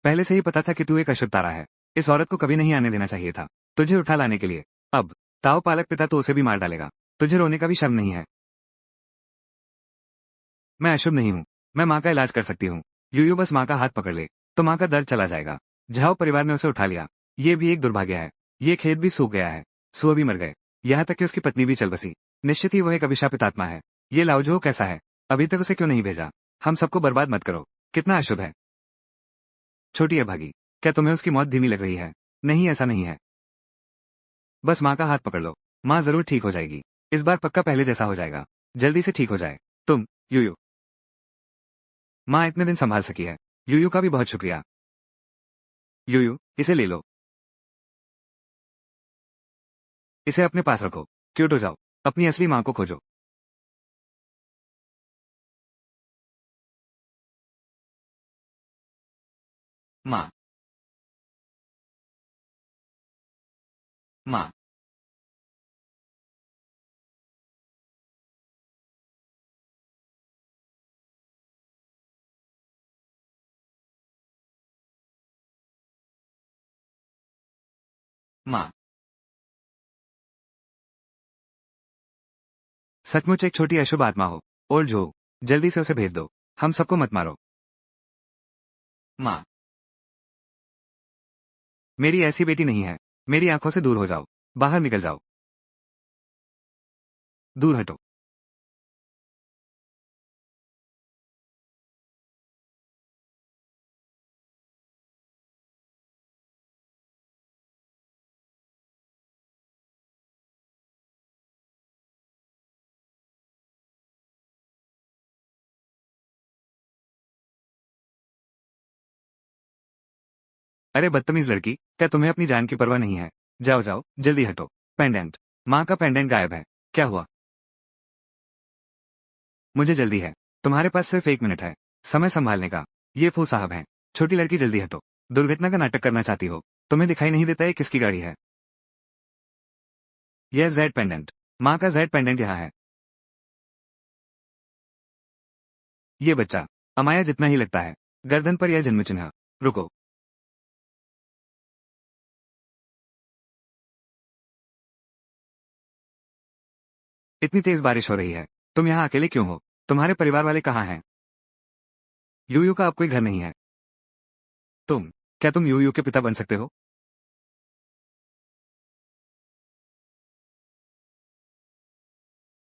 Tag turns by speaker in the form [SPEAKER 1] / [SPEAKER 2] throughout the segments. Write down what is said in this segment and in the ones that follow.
[SPEAKER 1] पहले से ही पता था कि तू एक अशुभ तारा है। इस औरत को कभी नहीं आने देना चाहिए था तुझे उठा लाने के लिए। अब ताओ पालक पिता तो उसे भी मार डालेगा। तुझे रोने का भी शर्म नहीं है। मैं अशुभ नहीं हूँ। मैं माँ का इलाज कर सकती हूँ। यूयू बस माँ का हाथ पकड़ ले तो माँ का दर्द चला जाएगा। झाओ परिवार ने उसे उठा लिया। ये भी एक दुर्भाग्य है। ये खेत भी सूख गया है। सुअ भी मर गए। यहाँ तक कि उसकी पत्नी भी चल बसी। निश्चित ही वह एक अभिशापित आत्मा है। ये लाओजो कैसा है? अभी तक उसे क्यों नहीं भेजा? हम सबको बर्बाद मत करो। कितना अशुभ है। छोटी अभागी, क्या तुम्हें उसकी मौत धीमी लग रही है? नहीं, ऐसा नहीं है। बस माँ का हाथ पकड़ लो। माँ जरूर ठीक हो जाएगी। इस बार पक्का पहले जैसा हो जाएगा। जल्दी से ठीक हो जाए। तुम यूयू। माँ इतने दिन संभाल सकी है। यूयू का भी बहुत शुक्रिया। यूयू, इसे ले लो। इसे अपने पास रखो। क्योटो जाओ। अपनी असली माँ को खोजो। माँ। माँ। माँ। सचमुच एक छोटी अशुभ आत्मा हो। और जो जल्दी से उसे भेज दो। हम सबको मत मारो। माँ। मेरी ऐसी बेटी नहीं है। मेरी आंखों से दूर हो जाओ। बाहर निकल जाओ। दूर हटो। अरे बदतमीज लड़की, क्या तुम्हें अपनी जान की परवाह नहीं है? जाओ जाओ, जल्दी हटो। पेंडेंट। माँ का पेंडेंट गायब है। क्या हुआ? मुझे जल्दी है। तुम्हारे पास सिर्फ 1 मिनट है समय संभालने का। ये फू साहब हैं। छोटी लड़की, जल्दी हटो। दुर्घटना का नाटक करना चाहती हो? तुम्हें दिखाई नहीं देता ये किसकी गाड़ी है? यह जेड पेंडेंट। माँ का जेड पेंडेंट यहाँ है। ये बच्चा अमाया जितना ही लगता है। गर्दन पर यह जन्म चिन्ह। रुको। इतनी तेज बारिश हो रही है। तुम यहाँ अकेले क्यों हो? तुम्हारे परिवार वाले कहाँ हैं? यूयू का अब कोई घर नहीं है। तुम क्या तुम यूयू के पिता बन सकते हो?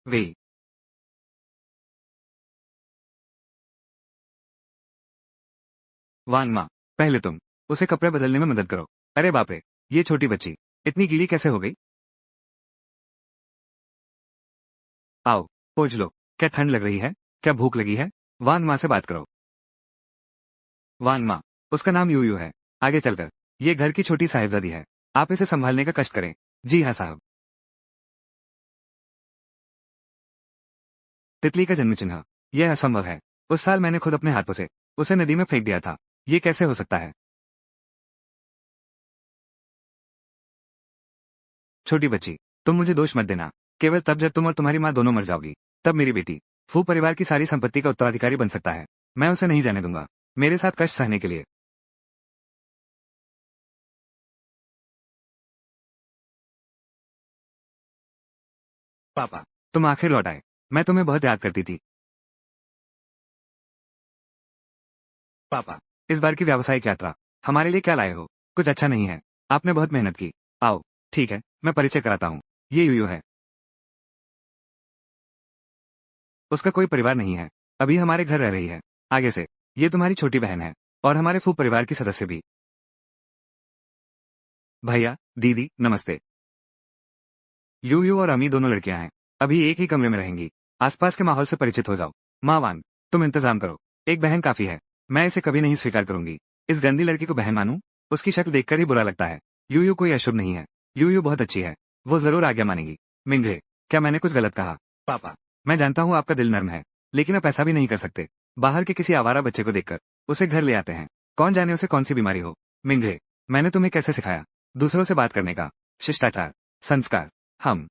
[SPEAKER 1] वे। वांग माँ, पहले तुम उसे कपड़े बदलने में मदद करो। अरे बाप रे, ये छोटी बच्ची इतनी गीली कैसे हो गई? आओ, पोंछ लो। क्या ठंड लग रही है? क्या भूख लगी है? वांग माँ से बात करो। वांग माँ, उसका नाम यूयू है। आगे चलकर ये घर की छोटी साहिबजादी है। आप इसे संभालने का कष्ट करें। जी हाँ साहब। तितली का जन्म चिन्ह। यह असंभव है। उस साल मैंने खुद अपने हाथों से उसे नदी में फेंक दिया था। ये कैसे हो सकता है? छोटी बच्ची, तुम मुझे दोष मत देना। केवल तब जब तुम और तुम्हारी माँ दोनों मर जाओगी, तब मेरी बेटी फू परिवार की सारी संपत्ति का उत्तराधिकारी बन सकता है। मैं उसे नहीं जाने दूंगा मेरे साथ कष्ट सहने के लिए। पापा, तुम आखिर लौट आए। मैं तुम्हें बहुत याद करती थी। पापा, इस बार की व्यावसायिक यात्रा हमारे लिए क्या लाए हो? कुछ अच्छा नहीं है। आपने बहुत मेहनत की। आओ। ठीक है, मैं परिचय कराता हूँ। ये यूयू है। उसका कोई परिवार नहीं है। अभी हमारे घर रह रही है। आगे से ये तुम्हारी छोटी बहन है। और हमारे फू परिवार की सदस्य भी। भैया, दीदी, नमस्ते। यूयू और अमी दोनों लड़कियां हैं। अभी एक ही कमरे में रहेंगी। आसपास के माहौल से परिचित हो जाओ। माँ वांग, तुम इंतजाम करो। एक बहन काफी है। मैं इसे कभी नहीं स्वीकार करूंगी। इस गंदी लड़की को बहन मानूं? उसकी शक्ल देखकर ही बुरा लगता है। यूयू कोई अशुभ नहीं है। यूयू बहुत अच्छी है। वो जरूर आज्ञा मानेगी। मिंगे, क्या मैंने कुछ गलत कहा? पापा, मैं जानता हूँ आपका दिल नर्म है। लेकिन आप ऐसा भी नहीं कर सकते। बाहर के किसी आवारा बच्चे को देखकर उसे घर ले आते हैं। कौन जाने उसे कौन सी बीमारी हो। मिंगे, मैंने तुम्हें कैसे सिखाया दूसरों से बात करने का शिष्टाचार, संस्कार? हम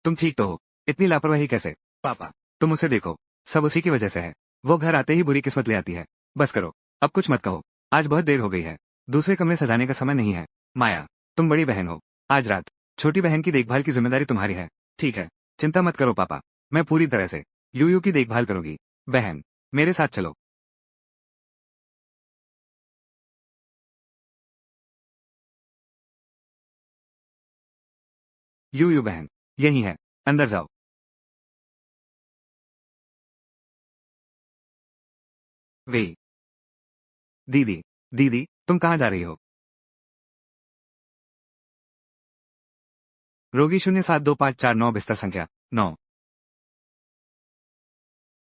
[SPEAKER 1] तुम ठीक तो हो? इतनी लापरवाही कैसे? पापा, तुम उसे देखो। सब उसी की वजह से है। वो घर आते ही बुरी किस्मत ले आती है। बस करो, अब कुछ मत कहो। आज बहुत देर हो गई है। दूसरे कमरे सजाने का समय नहीं है। माया, तुम बड़ी बहन हो। आज रात छोटी बहन की देखभाल की जिम्मेदारी तुम्हारी है। ठीक है, चिंता मत करो पापा। मैं पूरी तरह से यूयू की देखभाल करूंगी। बहन, मेरे साथ चलो। यूयू बहन, यही है। अंदर जाओ। वे, दीदी, दीदी, तुम कहाँ जा रही हो? रोगी 072549 बिस्तर संख्या 9।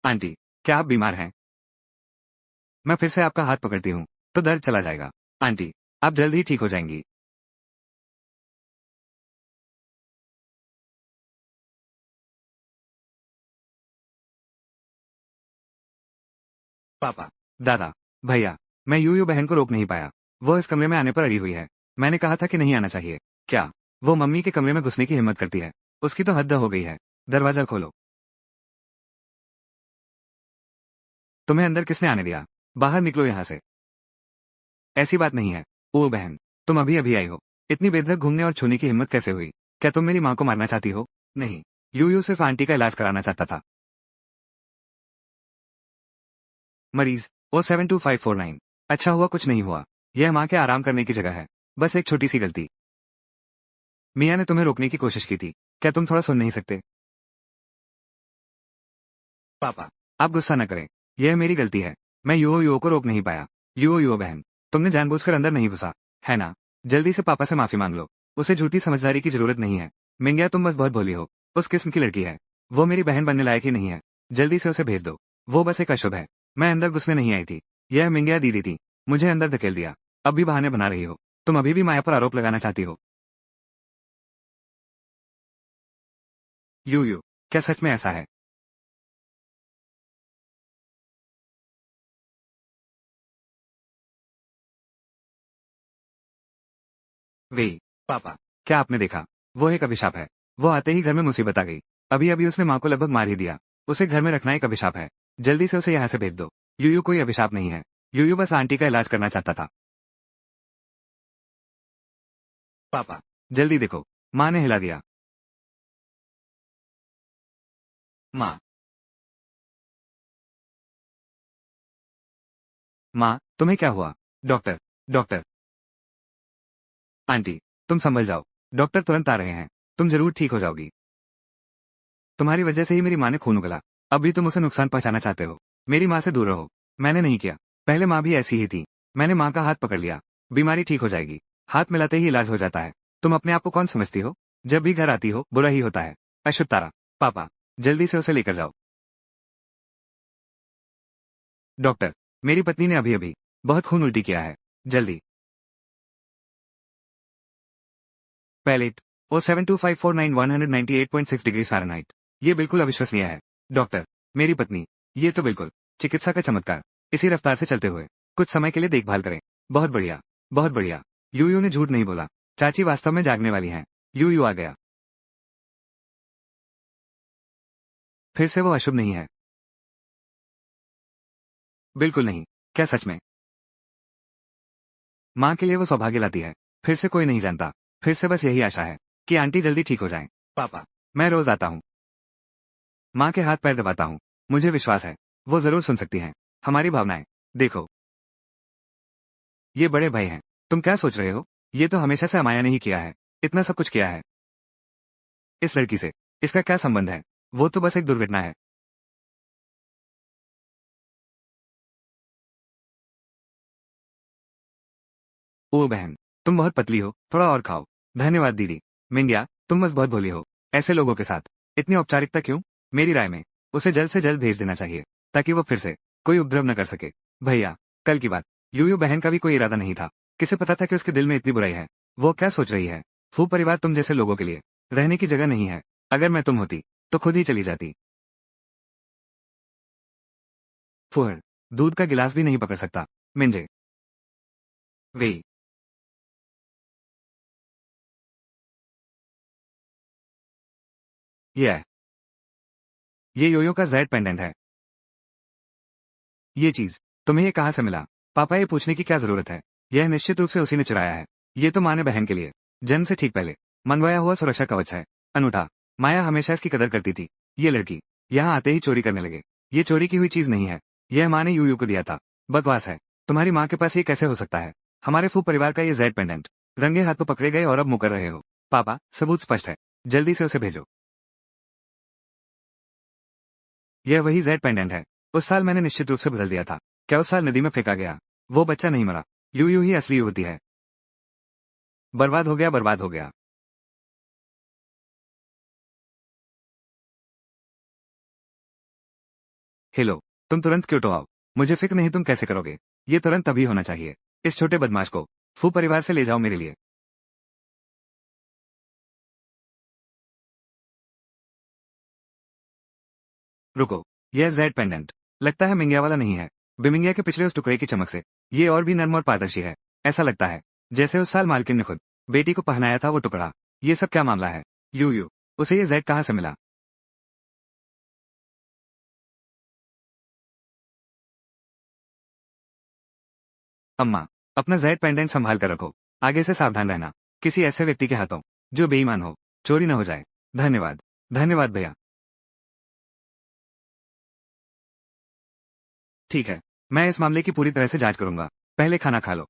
[SPEAKER 1] आंटी, क्या आप बीमार हैं? मैं फिर से आपका हाथ पकड़ती हूँ तो दर्द चला जाएगा। आंटी, आप जल्द ही ठीक हो जाएंगी। पापा, दादा, भैया, मैं यूयू बहन को रोक नहीं पाया। वो इस कमरे में आने पर अड़ी हुई है। मैंने कहा था कि नहीं आना चाहिए। क्या वो मम्मी के कमरे में घुसने की हिम्मत करती है? उसकी तो हद हो गई है। दरवाजा खोलो। तुम्हें अंदर किसने आने दिया? बाहर निकलो यहाँ से। ऐसी बात नहीं है। ओ बहन, तुम अभी अभी आई हो। इतनी बेधड़क घूमने और छूने की हिम्मत कैसे हुई? क्या तुम मेरी माँ को मारना चाहती हो? नहीं, यूयू सिर्फ आंटी का इलाज कराना चाहता था। मरीज O725549। अच्छा हुआ कुछ नहीं हुआ। यह माँ के आराम करने की जगह है। बस एक छोटी सी गलती। मियाँ ने तुम्हें रोकने की कोशिश की थी। क्या तुम थोड़ा सुन नहीं सकते? पापा, आप गुस्सा न करें। यह मेरी गलती है। मैं युओ युओ को रोक नहीं पाया। युओ युओ बहन, तुमने जानबूझकर अंदर नहीं घुसा, है ना? जल्दी से पापा से माफी मांग लो। उसे झूठी समझदारी की जरूरत नहीं है। मिंगिया, तुम बस बहुत भोली हो। उस किस्म की लड़की है। वो मेरी बहन बनने लायक ही नहीं है। जल्दी से उसे भेज दो। वो बस एक अशुभ है। मैं अंदर घुसने नहीं आई थी। यह मिंगिया दीदी थी। मुझे अंदर धकेल दिया। अब भी बहाने बना रही हो। तुम अभी भी माया पर आरोप लगाना चाहती हो। यू यू, क्या सच में ऐसा है? वे, पापा, क्या आपने देखा? वो एक अभिशाप है। वो आते ही घर में मुसीबत आ गई। अभी अभी उसने माँ को लगभग मार ही दिया। उसे घर में रखना एक अभिशाप है। जल्दी से उसे यहाँ से भेज दो। यूयू कोई अभिशाप नहीं है। यूयू बस आंटी का इलाज करना चाहता था। पापा, जल्दी देखो। माँ ने हिला दिया। माँ, माँ, तुम्हें क्या हुआ? Doctor, doctor. आंटी, तुम संभल जाओ। डॉक्टर तुरंत आ रहे हैं। तुम जरूर ठीक हो जाओगी। तुम्हारी वजह से ही मेरी माँ ने खून उगला। अब भी तुम उसे नुकसान पहुंचाना चाहते हो। मेरी माँ से दूर रहो। मैंने नहीं किया। पहले माँ भी ऐसी ही थी। मैंने माँ का हाथ पकड़ लिया। बीमारी ठीक हो जाएगी। हाथ मिलाते ही इलाज हो जाता है। तुम अपने आप को कौन समझती हो? जब भी घर आती हो बुरा ही होता है। अशुभ तारा। पापा, जल्दी से उसे लेकर जाओ। डॉक्टर, मेरी पत्नी ने अभी अभी बहुत खून उल्टी किया है। जल्दी। पैलेट O72549198.6 डिग्री फ़ारेनहाइट। ये बिल्कुल अविश्वसनीय है। डॉक्टर, मेरी पत्नी, ये तो बिल्कुल चिकित्सा का चमत्कार। इसी रफ्तार से चलते हुए कुछ समय के लिए देखभाल करें। बहुत बढ़िया, बहुत बढ़िया। यूयू ने झूठ नहीं बोला। चाची वास्तव में जागने वाली हैं। यूयू आ गया। फिर से वो अशुभ नहीं है। बिल्कुल नहीं। क्या सच में? माँ के लिए वो सौभाग्य लाती है। फिर से कोई नहीं जानता। फिर से बस यही आशा है कि आंटी जल्दी ठीक हो जाएं। पापा, मैं रोज आता हूँ। माँ के हाथ पैर दबाता हूँ। मुझे विश्वास है वो जरूर सुन सकती हैं हमारी भावनाएं। देखो, ये बड़े भाई हैं। तुम क्या सोच रहे हो? ये तो हमेशा से अमाया ने ही किया है। इतना सब कुछ किया है। इस लड़की से इसका क्या संबंध है? वो तो बस एक दुर्घटना है। ओ बहन, तुम बहुत पतली हो, थोड़ा और खाओ। धन्यवाद दीदी। मिंडिया, तुम बस बहुत भोली हो। ऐसे लोगों के साथ इतनी औपचारिकता क्यों? मेरी राय में उसे जल्द से जल्द भेज देना चाहिए ताकि वो फिर से कोई उपद्रव न कर सके। भैया, कल की बात। यूयू बहन का भी कोई इरादा नहीं था। किसे पता था कि उसके दिल में इतनी बुराई है? वो क्या सोच रही है? फू परिवार तुम जैसे लोगों के लिए रहने की जगह नहीं है। अगर मैं तुम होती तो खुद ही चली जाती। फुहर, दूध का गिलास भी नहीं पकड़ सकता। मिंजे, वे, ये योयो का जेड पेंडेंट है। ये चीज तुम्हें ये कहाँ से मिला? पापा, ये पूछने की क्या जरूरत है? यह निश्चित रूप से उसी ने चुराया है। ये तो माँ ने बहन के लिए जन्म से ठीक पहले मनवाया हुआ सुरक्षा कवच है। अनूठा। माया हमेशा इसकी कदर करती थी। ये लड़की यहाँ आते ही चोरी करने लगे। ये चोरी की हुई चीज नहीं है। यह माँ ने यूयू को दिया था। बकवास है। तुम्हारी माँ के पास ये कैसे हो सकता है? हमारे फू परिवार का ये जेड पेंडेंट रंगे हाथों पकड़े गए और अब मुकर रहे हो। पापा, सबूत स्पष्ट है। जल्दी से उसे भेजो। यह वही जेड पेंडेंट है। उस साल मैंने निश्चित रूप से बदल दिया था। क्या उस साल नदी में फेंका गया? वो बच्चा नहीं मरा। यूयू ही असली युवती है। बर्बाद हो गया, बर्बाद हो गया। हेलो, तुम तुरंत क्यों तो आओ। मुझे फिक्र नहीं तुम कैसे करोगे। ये तुरंत तभी होना चाहिए। इस छोटे बदमाश को फू परिवार से ले जाओ मेरे लिए। रुको, यह जेड पेंडेंट लगता है मिंगिया वाला नहीं है। बिमिंगिया के पिछले उस टुकड़े की चमक से ये और भी नर्म और पारदर्शी है। ऐसा लगता है जैसे उस साल मालकिन ने खुद बेटी को पहनाया था वो टुकड़ा। ये सब क्या मामला है? यू उसे ये जेड कहाँ से मिला? अम्मा, अपना जेड पेंडेंट संभाल कर रखो। आगे से सावधान रहना। किसी ऐसे व्यक्ति के हाथों जो बेईमान हो, चोरी न हो जाए। धन्यवाद। धन्यवाद भैया। ठीक है, मैं इस मामले की पूरी तरह से जांच करूंगा। पहले खाना खा लो।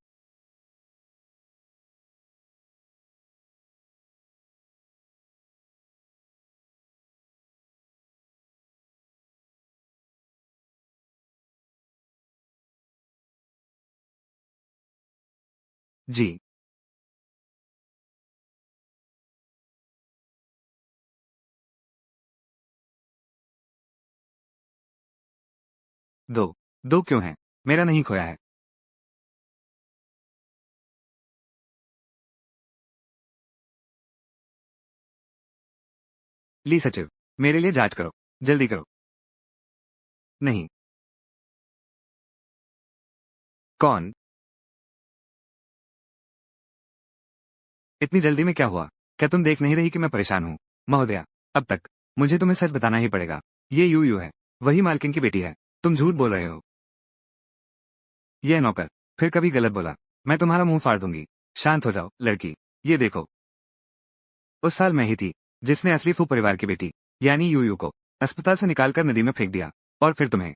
[SPEAKER 1] जी। दो। दो क्यों है? मेरा नहीं खोया है। ली सचिव, मेरे लिए जांच करो। जल्दी करो। नहीं। कौन? इतनी जल्दी में क्या हुआ? क्या तुम देख नहीं रही कि मैं परेशान हूँ? महोदया, अब तक मुझे तुम्हें सच बताना ही पड़ेगा। ये यूयू है। वही मालकिन की बेटी है। तुम झूठ बोल रहे हो। यह नौकर फिर कभी गलत बोला। मैं तुम्हारा मुंह फाड़ दूंगी। शांत हो जाओ, लड़की। ये देखो, उस साल मैं ही थी जिसने असली फू परिवार की बेटी यानी यूयू को अस्पताल से निकालकर नदी में फेंक दिया और फिर तुम्हें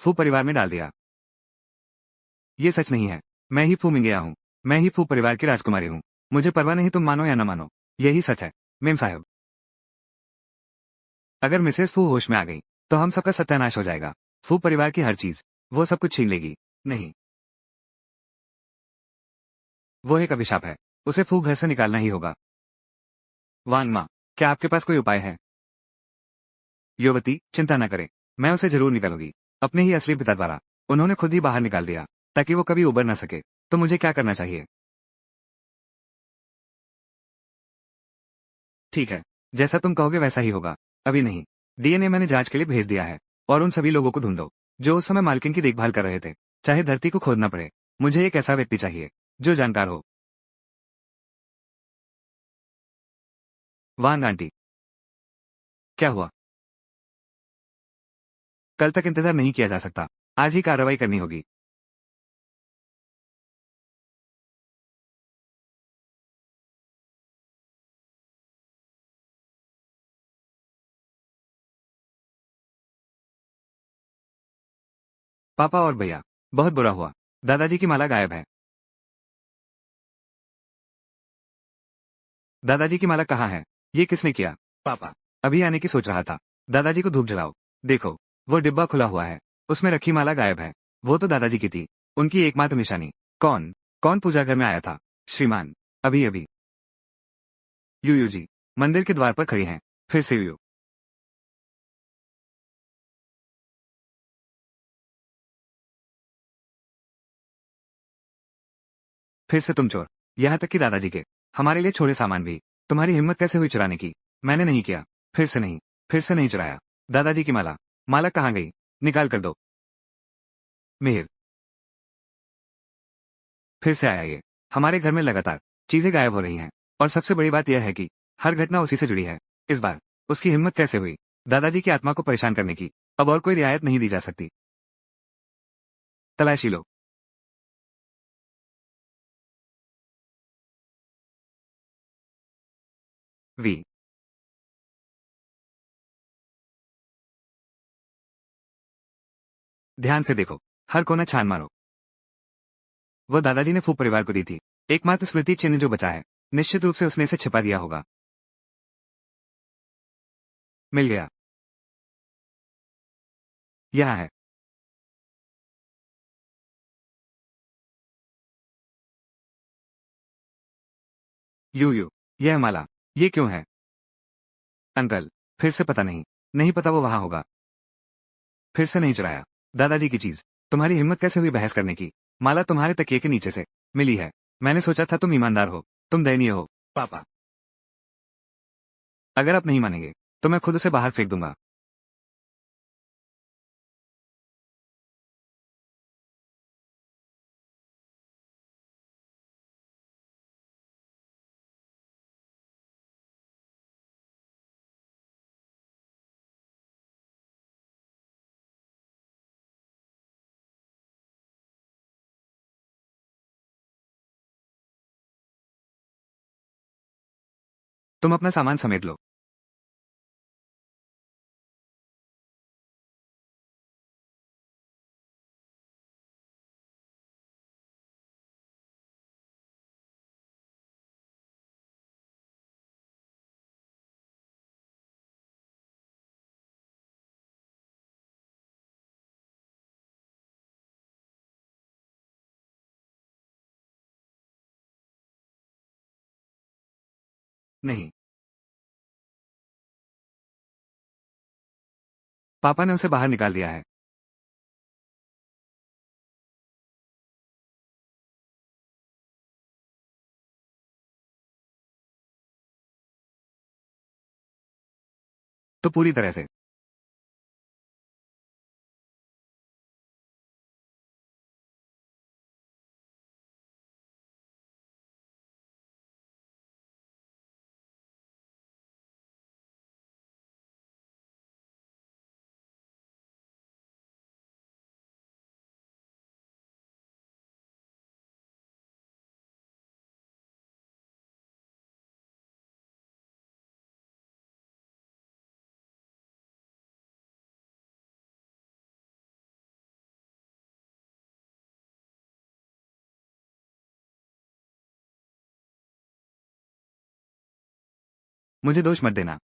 [SPEAKER 1] फू परिवार में डाल दिया। ये सच नहीं है। मैं ही फू मिंगया हूँ। मैं ही फू परिवार की राजकुमारी हूँ। मुझे परवाह नहीं तुम मानो या न मानो। यही सच है। मेम साहब, अगर मिसेस फू होश में आ गई तो हम सबका सत्यानाश हो जाएगा। फू परिवार की हर चीज वो सब कुछ छीन लेगी। नहीं, वो एक अभिशाप है। उसे फू घर से निकालना ही होगा। वांग माँ, क्या आपके पास कोई उपाय है? युवती, चिंता न करें। मैं उसे जरूर निकालूंगी। अपने ही असली पिता द्वारा उन्होंने खुद ही बाहर निकाल दिया ताकि वो कभी उबर न सके। तो मुझे क्या करना चाहिए? ठीक है, जैसा तुम कहोगे वैसा ही होगा। अभी नहीं। डीएनए मैंने जांच के लिए भेज दिया है। और उन सभी लोगों को ढूंढो जो उस समय मालकिन की देखभाल कर रहे थे। चाहे धरती को खोदना पड़े। मुझे एक ऐसा व्यक्ति चाहिए जो जानकार हो। वांग आंटी, क्या हुआ? कल तक इंतजार नहीं किया जा सकता। आज ही कार्रवाई करनी होगी। पापा और भैया, बहुत बुरा हुआ। दादाजी की माला गायब है। दादाजी की माला कहाँ है? ये किसने किया? पापा, अभी आने की सोच रहा था। दादाजी को धूप जलाओ। देखो, वो डिब्बा खुला हुआ है। उसमें रखी माला गायब है। वो तो दादाजी की थी। उनकी एकमात्र निशानी। कौन? कौन पूजा घर में आया था? श्रीमान, अभी अभी। यूयू जी मंदिर के द्वार पर खड़ी हैं। फिर से यूयू। फिर से तुम चोर। यहाँ तक कि दादाजी के हमारे लिए छोड़े सामान भी। तुम्हारी हिम्मत कैसे हुई चुराने की? मैंने नहीं किया। फिर से नहीं। फिर से नहीं चुराया। दादाजी की माला। माला कहाँ गई? निकाल कर दो। मिहिर, फिर से आया ये। हमारे घर में लगातार चीजें गायब हो रही हैं। और सबसे बड़ी बात यह है कि हर घटना उसी से जुड़ी है। इस बार उसकी हिम्मत कैसे हुई दादाजी की आत्मा को परेशान करने की? अब और कोई रियायत नहीं दी जा सकती। तलाशी लो। वी। ध्यान से देखो। हर कोना छान मारो। वो दादाजी ने फूक परिवार को दी थी। एकमात्र स्मृति चिन्ह जो बचा है। निश्चित रूप से उसने इसे छिपा दिया होगा। मिल गया। यहाँ है। यू। यह माला। ये क्यों है? अंकल। फिर से पता नहीं। नहीं पता, वो वहां होगा। फिर से नहीं चुराया। दादाजी की चीज। तुम्हारी हिम्मत कैसे हुई बहस करने की? माला तुम्हारे तकिए के नीचे से मिली है। मैंने सोचा था तुम ईमानदार हो। तुम दयनीय हो। पापा। अगर आप नहीं मानेंगे तो मैं खुद उसे बाहर फेंक दूंगा। तुम अपना सामान समेट लो। नहीं। पापा ने उसे बाहर निकाल दिया है। तो पूरी तरह से। मुझे दोष मत देना।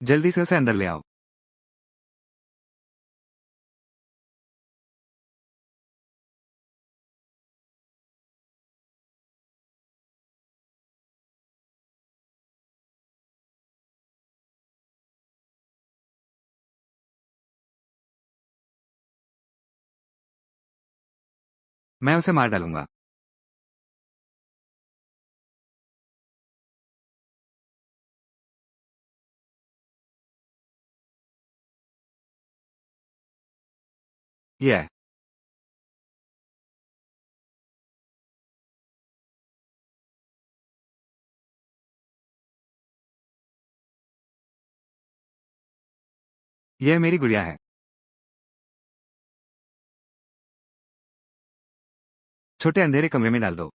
[SPEAKER 1] जल्दी से उसे अंदर ले आओ। मैं उसे मार डालूंगा। ये है। यह मेरी गुड़िया है। छोटे अंधेरे कमरे में डाल दो।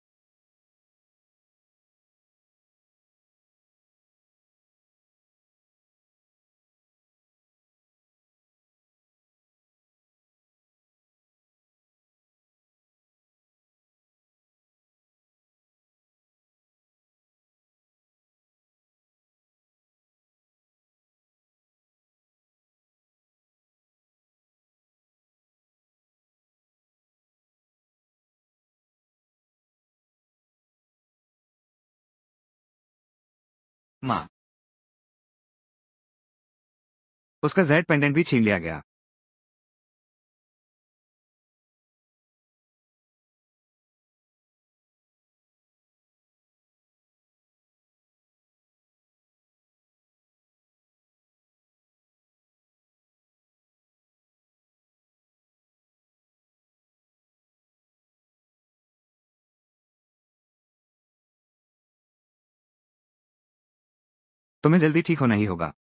[SPEAKER 1] माँ, उसका जेड पेंडेंट भी छीन लिया गया। तुम्हें जल्दी ठीक होना ही होगा।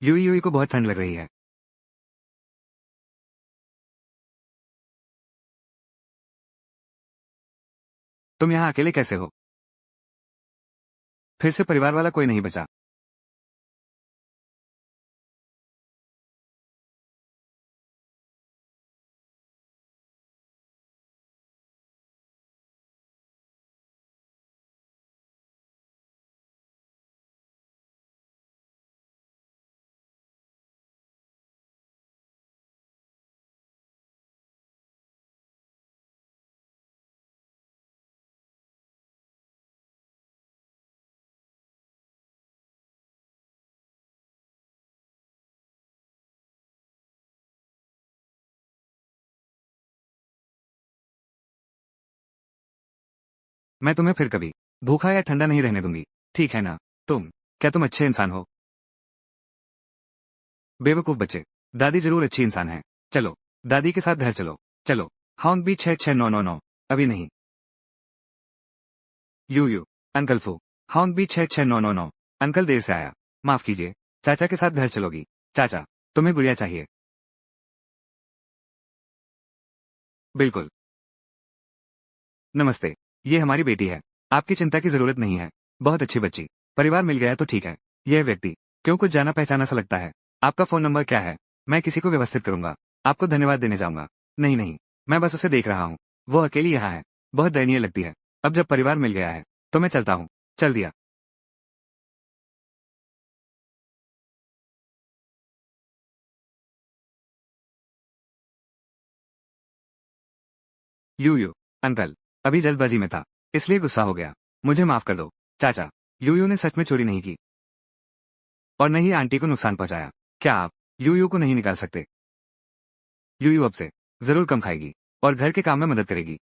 [SPEAKER 1] यूई यूई को बहुत ठंड लग रही है। तुम यहाँ अकेले कैसे हो? फिर से परिवार वाला कोई नहीं बचा? मैं तुम्हें फिर कभी भूखा या ठंडा नहीं रहने दूंगी, ठीक है ना? क्या तुम अच्छे इंसान हो? बेवकूफ बच्चे। दादी जरूर अच्छी इंसान है। चलो, दादी के साथ घर चलो। चलो। हाउंड बी 66999। अभी नहीं। यू अंकल फू। हाउंड बी 66999। अंकल देर से आया। माफ कीजिए। चाचा के साथ घर चलोगी? चाचा, तुम्हें गुड़िया चाहिए? बिल्कुल। नमस्ते। ये हमारी बेटी है। आपकी चिंता की जरूरत नहीं है। बहुत अच्छी बच्ची। परिवार मिल गया तो ठीक है। यह व्यक्ति क्यों कुछ जाना पहचाना सा लगता है। आपका फोन नंबर क्या है? मैं किसी को व्यवस्थित करूंगा। आपको धन्यवाद देने जाऊंगा। नहीं नहीं, मैं बस उसे देख रहा हूँ। वो अकेली यहाँ है। बहुत दयनीय लगती है। अब जब परिवार मिल गया है तो मैं चलता हूँ। चल दिया। यू अंकल, अभी जल्दबाजी में था, इसलिए गुस्सा हो गया। मुझे माफ कर दो। चाचा, यूयू ने सच में चोरी नहीं की और न ही आंटी को नुकसान पहुंचाया। क्या आप यूयू को नहीं निकाल सकते? यूयू अब से जरूर कम खाएगी और घर के काम में मदद करेगी।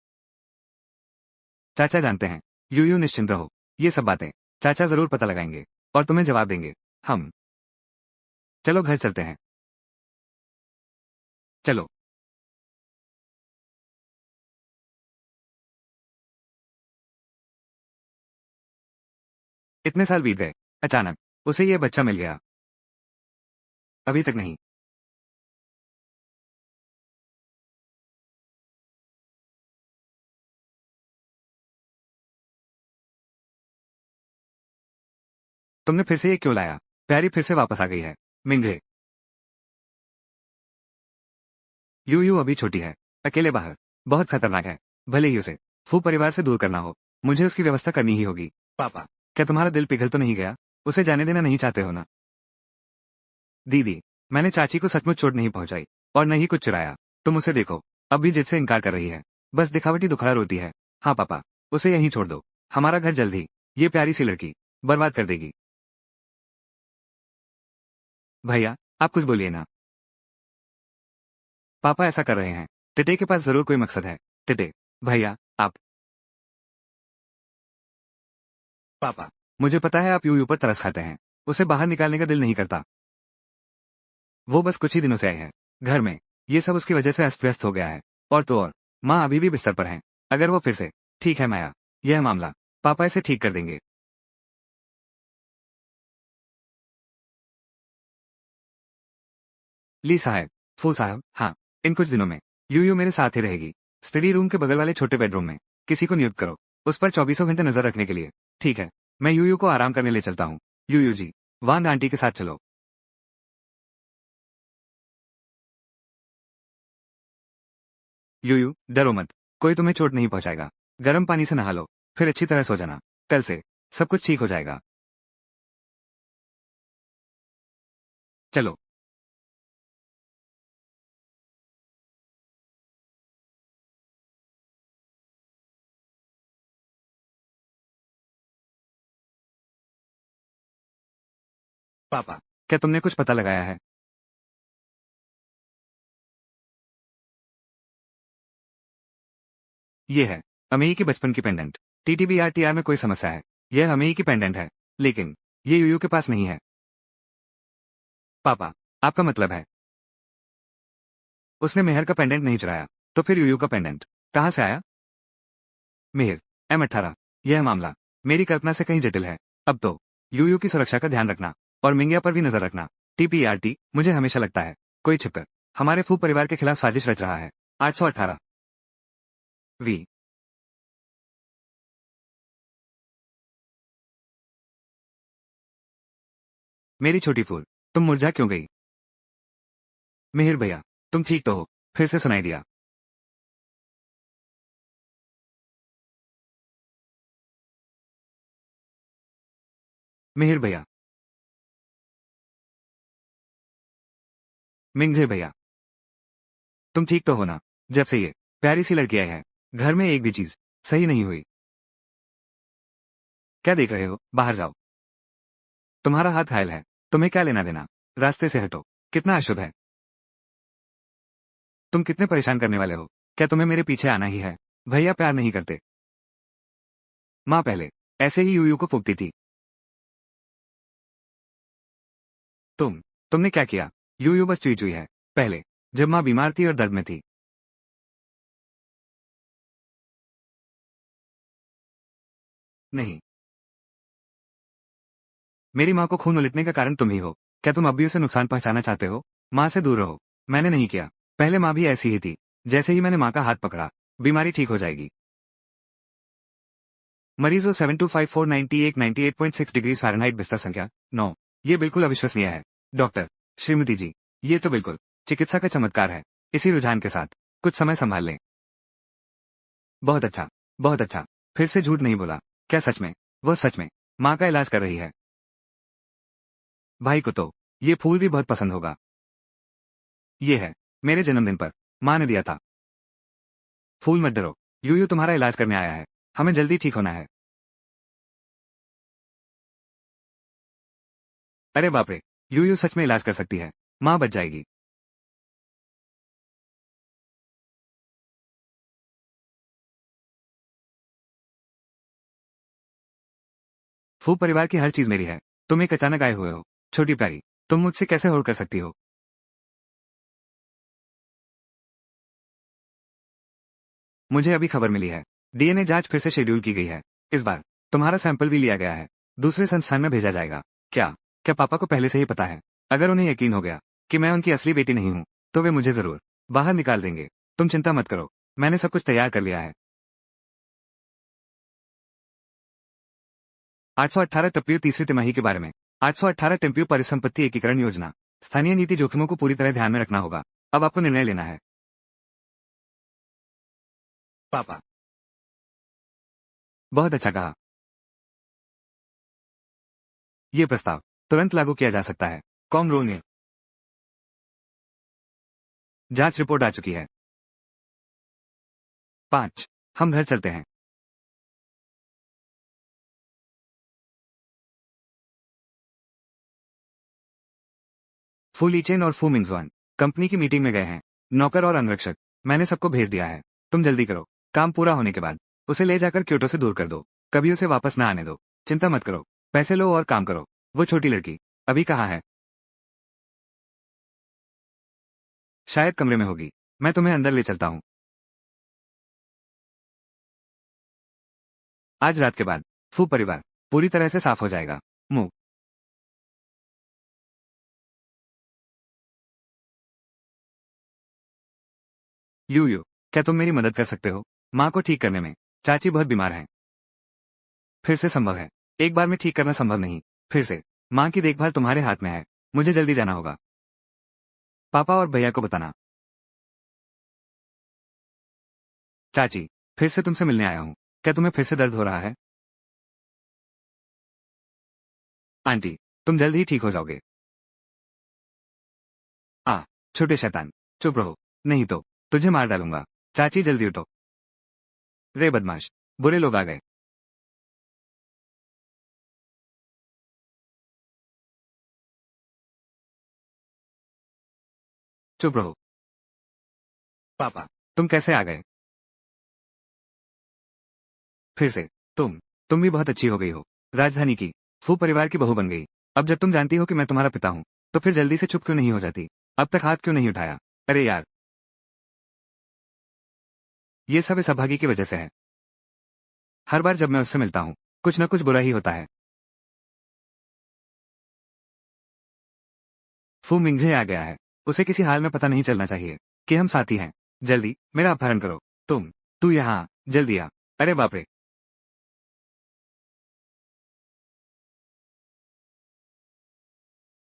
[SPEAKER 1] चाचा जानते हैं। यूयू निश्चिंत रहो। ये सब बातें चाचा जरूर पता लगाएंगे और तुम्हें जवाब देंगे। हम चलो घर चलते हैं। चलो। इतने साल बीत गए, अचानक उसे यह बच्चा मिल गया। अभी तक नहीं। तुमने फिर से ये क्यों लाया? प्यारी फिर से वापस आ गई है। मिंगे। यूयू अभी छोटी है, अकेले बाहर बहुत खतरनाक है। भले ही उसे फू परिवार से दूर करना हो, मुझे उसकी व्यवस्था करनी ही होगी। पापा, क्या तुम्हारा दिल पिघल तो नहीं गया? उसे जाने देना नहीं चाहते हो ना? दीदी, मैंने चाची को सचमुच चोट नहीं पहुंचाई और न ही कुछ चुराया। तुम उसे देखो, अब भी जिद से इनकार कर रही है। बस दिखावटी दुखड़ा रोती है। हाँ पापा, उसे यहीं छोड़ दो। हमारा घर जल्द ही ये प्यारी सी लड़की बर्बाद कर देगी। भैया, आप कुछ बोलिए ना। पापा ऐसा कर रहे हैं। टिटे के पास जरूर कोई मकसद है। टिटे, भैया, आप। पापा, मुझे पता है आप यूयू पर तरस खाते हैं। उसे बाहर निकालने का दिल नहीं करता। वो बस कुछ ही दिनों से आई है घर में। ये सब उसकी वजह से अस्त व्यस्त हो गया है। और तो और, माँ अभी भी बिस्तर पर हैं। अगर वो फिर से ठीक है माया, यह मामला पापा इसे ठीक कर देंगे। ली साहब, फू साहब, हाँ। इन कुछ दिनों में यूयू मेरे साथ ही रहेगी। स्टडी रूम के बगल वाले छोटे बेडरूम में किसी को नियुक्त करो उस पर चौबीसों घंटे नजर रखने के लिए। ठीक है, मैं यूयू को आराम करने ले चलता हूँ। यूयू जी, वांग आंटी के साथ चलो। यूयू, डरो मत। कोई तुम्हें चोट नहीं पहुंचाएगा। गर्म पानी से नहा लो, फिर अच्छी तरह सो जाना। कल से सब कुछ ठीक हो जाएगा। चलो। पापा, क्या तुमने कुछ पता लगाया है? ये है अमेई की बचपन की पेंडेंट। टीटीबीआरटीआर में कोई समस्या है। यह अमेई की पेंडेंट है, लेकिन ये यूयू के पास नहीं है। पापा, आपका मतलब है उसने मेहर का पेंडेंट नहीं चुराया? तो फिर यूयू का पेंडेंट कहाँ से आया? मेहर, M18। यह मामला मेरी कल्पना से कहीं जटिल है। अब तो यूयू की सुरक्षा का ध्यान रखना और मिंगिया पर भी नजर रखना। TPRT, मुझे हमेशा लगता है कोई छिपकर हमारे फू परिवार के खिलाफ साजिश रच रहा है। 818 वी। मेरी छोटी फूल, तुम मुरझा क्यों गई? मिहिर भैया, तुम ठीक तो हो? फिर से सुनाई दिया। मिहिर भैया, मिंगजे भैया, तुम ठीक तो हो ना? जब से ये प्यारी सी लड़की आई है, घर में एक भी चीज सही नहीं हुई। क्या देख रहे हो? बाहर जाओ। तुम्हारा हाथ घायल है, तुम्हें क्या लेना देना? रास्ते से हटो। कितना अशुभ है। तुम कितने परेशान करने वाले हो? क्या तुम्हें मेरे पीछे आना ही है? भैया प्यार नहीं करते। माँ पहले ऐसे ही यूयू को फूकती थी। तुमने क्या किया? यूयू बस चुई चुई है। पहले जब माँ बीमार थी और दर्द में थी। नहीं, मेरी माँ को खून उलटने का कारण तुम ही हो। क्या तुम अब भी उसे नुकसान पहुंचाना चाहते हो? माँ से दूर रहो। मैंने नहीं किया। पहले माँ भी ऐसी ही थी। जैसे ही मैंने माँ का हाथ पकड़ा, बीमारी ठीक हो जाएगी। मरीज वो 725491898.6 डिग्री फ़ारेनहाइट, बिस्तर संख्या 9। ये बिल्कुल अविश्वसनीय है। डॉक्टर, श्रीमती जी, ये तो बिल्कुल चिकित्सा का चमत्कार है। इसी रुझान के साथ कुछ समय संभाल लें। बहुत अच्छा, बहुत अच्छा। फिर से झूठ नहीं बोला। क्या सच में? वो सच में माँ का इलाज कर रही है। भाई को तो ये फूल भी बहुत पसंद होगा। ये है मेरे जन्मदिन पर माँ ने दिया था। फूल मत डरो, यूयू तुम्हारा इलाज करने आया है। हमें जल्दी ठीक होना है। अरे बाप रे, यूयू सच में इलाज कर सकती है। माँ बच जाएगी। फू परिवार की हर चीज मेरी है। तुम एक अचानक आए हुए हो। छोटी प्यारी, तुम मुझसे कैसे होड़ कर सकती हो? मुझे अभी खबर मिली है। डीएनए जांच फिर से शेड्यूल की गई है। इस बार तुम्हारा सैंपल भी लिया गया है। दूसरे संस्थान में भेजा जाएगा। क्या क्या पापा को पहले से ही पता है? अगर उन्हें यकीन हो गया कि मैं उनकी असली बेटी नहीं हूं, तो वे मुझे जरूर बाहर निकाल देंगे। तुम चिंता मत करो, मैंने सब कुछ तैयार कर लिया है। 818 टप्पू तीसरी तिमाही के बारे में। 818 टेम्पू परिसंपत्ति एकीकरण योजना। स्थानीय नीति जोखिमों को पूरी तरह ध्यान में रखना होगा। अब आपको निर्णय लेना है। पापा, बहुत अच्छा कहा। ये प्रस्ताव तुरंत लागू किया जा सकता है। कॉमरोल ने जांच रिपोर्ट आ चुकी है। 5, हम घर चलते हैं। फूलीचेन और फू मिंगजवान कंपनी की मीटिंग में गए हैं। नौकर और अंगरक्षक मैंने सबको भेज दिया है। तुम जल्दी करो। काम पूरा होने के बाद उसे ले जाकर क्योटो से दूर कर दो। कभी उसे वापस ना आने दो। चिंता मत करो। पैसे लो और काम करो। वो छोटी लड़की अभी कहाँ है? शायद कमरे में होगी। मैं तुम्हें अंदर ले चलता हूँ। आज रात के बाद फू परिवार पूरी तरह से साफ हो जाएगा। मुंह। यू क्या तुम मेरी मदद कर सकते हो माँ को ठीक करने में? चाची बहुत बीमार है। फिर से संभव है। एक बार में ठीक करना संभव नहीं। फिर से माँ की देखभाल तुम्हारे हाथ में है। मुझे जल्दी जाना होगा। पापा और भैया को बताना। चाची, फिर से तुमसे मिलने आया हूँ। क्या तुम्हें फिर से दर्द हो रहा है? आंटी, तुम जल्द ही ठीक हो जाओगे। आ, छोटे शैतान, चुप रहो। नहीं तो तुझे मार डालूंगा। चाची जल्दी उठो। रे बदमाश, बुरे लोग आ गए। चुप रहो। पापा, तुम कैसे आ गए? फिर से तुम भी बहुत अच्छी हो गई हो। राजधानी की फू परिवार की बहू बन गई। अब जब तुम जानती हो कि मैं तुम्हारा पिता हूँ, तो फिर जल्दी से चुप क्यों नहीं हो जाती? अब तक हाथ क्यों नहीं उठाया? अरे यार, ये सब इस अभागी की वजह से है। हर बार जब मैं उससे मिलता हूँ, कुछ न कुछ बुरा ही होता है। फू मिंगजे आ गया है। उसे किसी हाल में पता नहीं चलना चाहिए कि हम साथी हैं। जल्दी मेरा अपहरण करो। तू यहाँ आ, जल्दी आ। अरे बाप रे।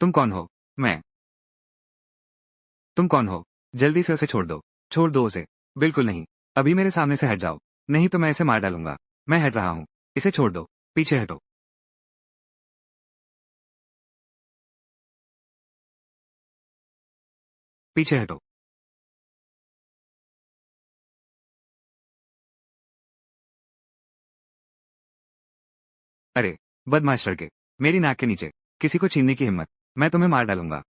[SPEAKER 1] तुम कौन हो? मैं। तुम कौन हो? जल्दी से उसे छोड़ दो। छोड़ दो उसे। बिल्कुल नहीं। अभी मेरे सामने से हट जाओ। नहीं तो मैं इसे मार डालूंगा। मैं हट रहा हूँ। इसे छोड़ दो। पीछे हटो। पीछे हटो। अरे बदमाश लड़के, मेरी नाक के नीचे किसी को छीनने की हिम्मत, मैं तुम्हें मार डालूंगा।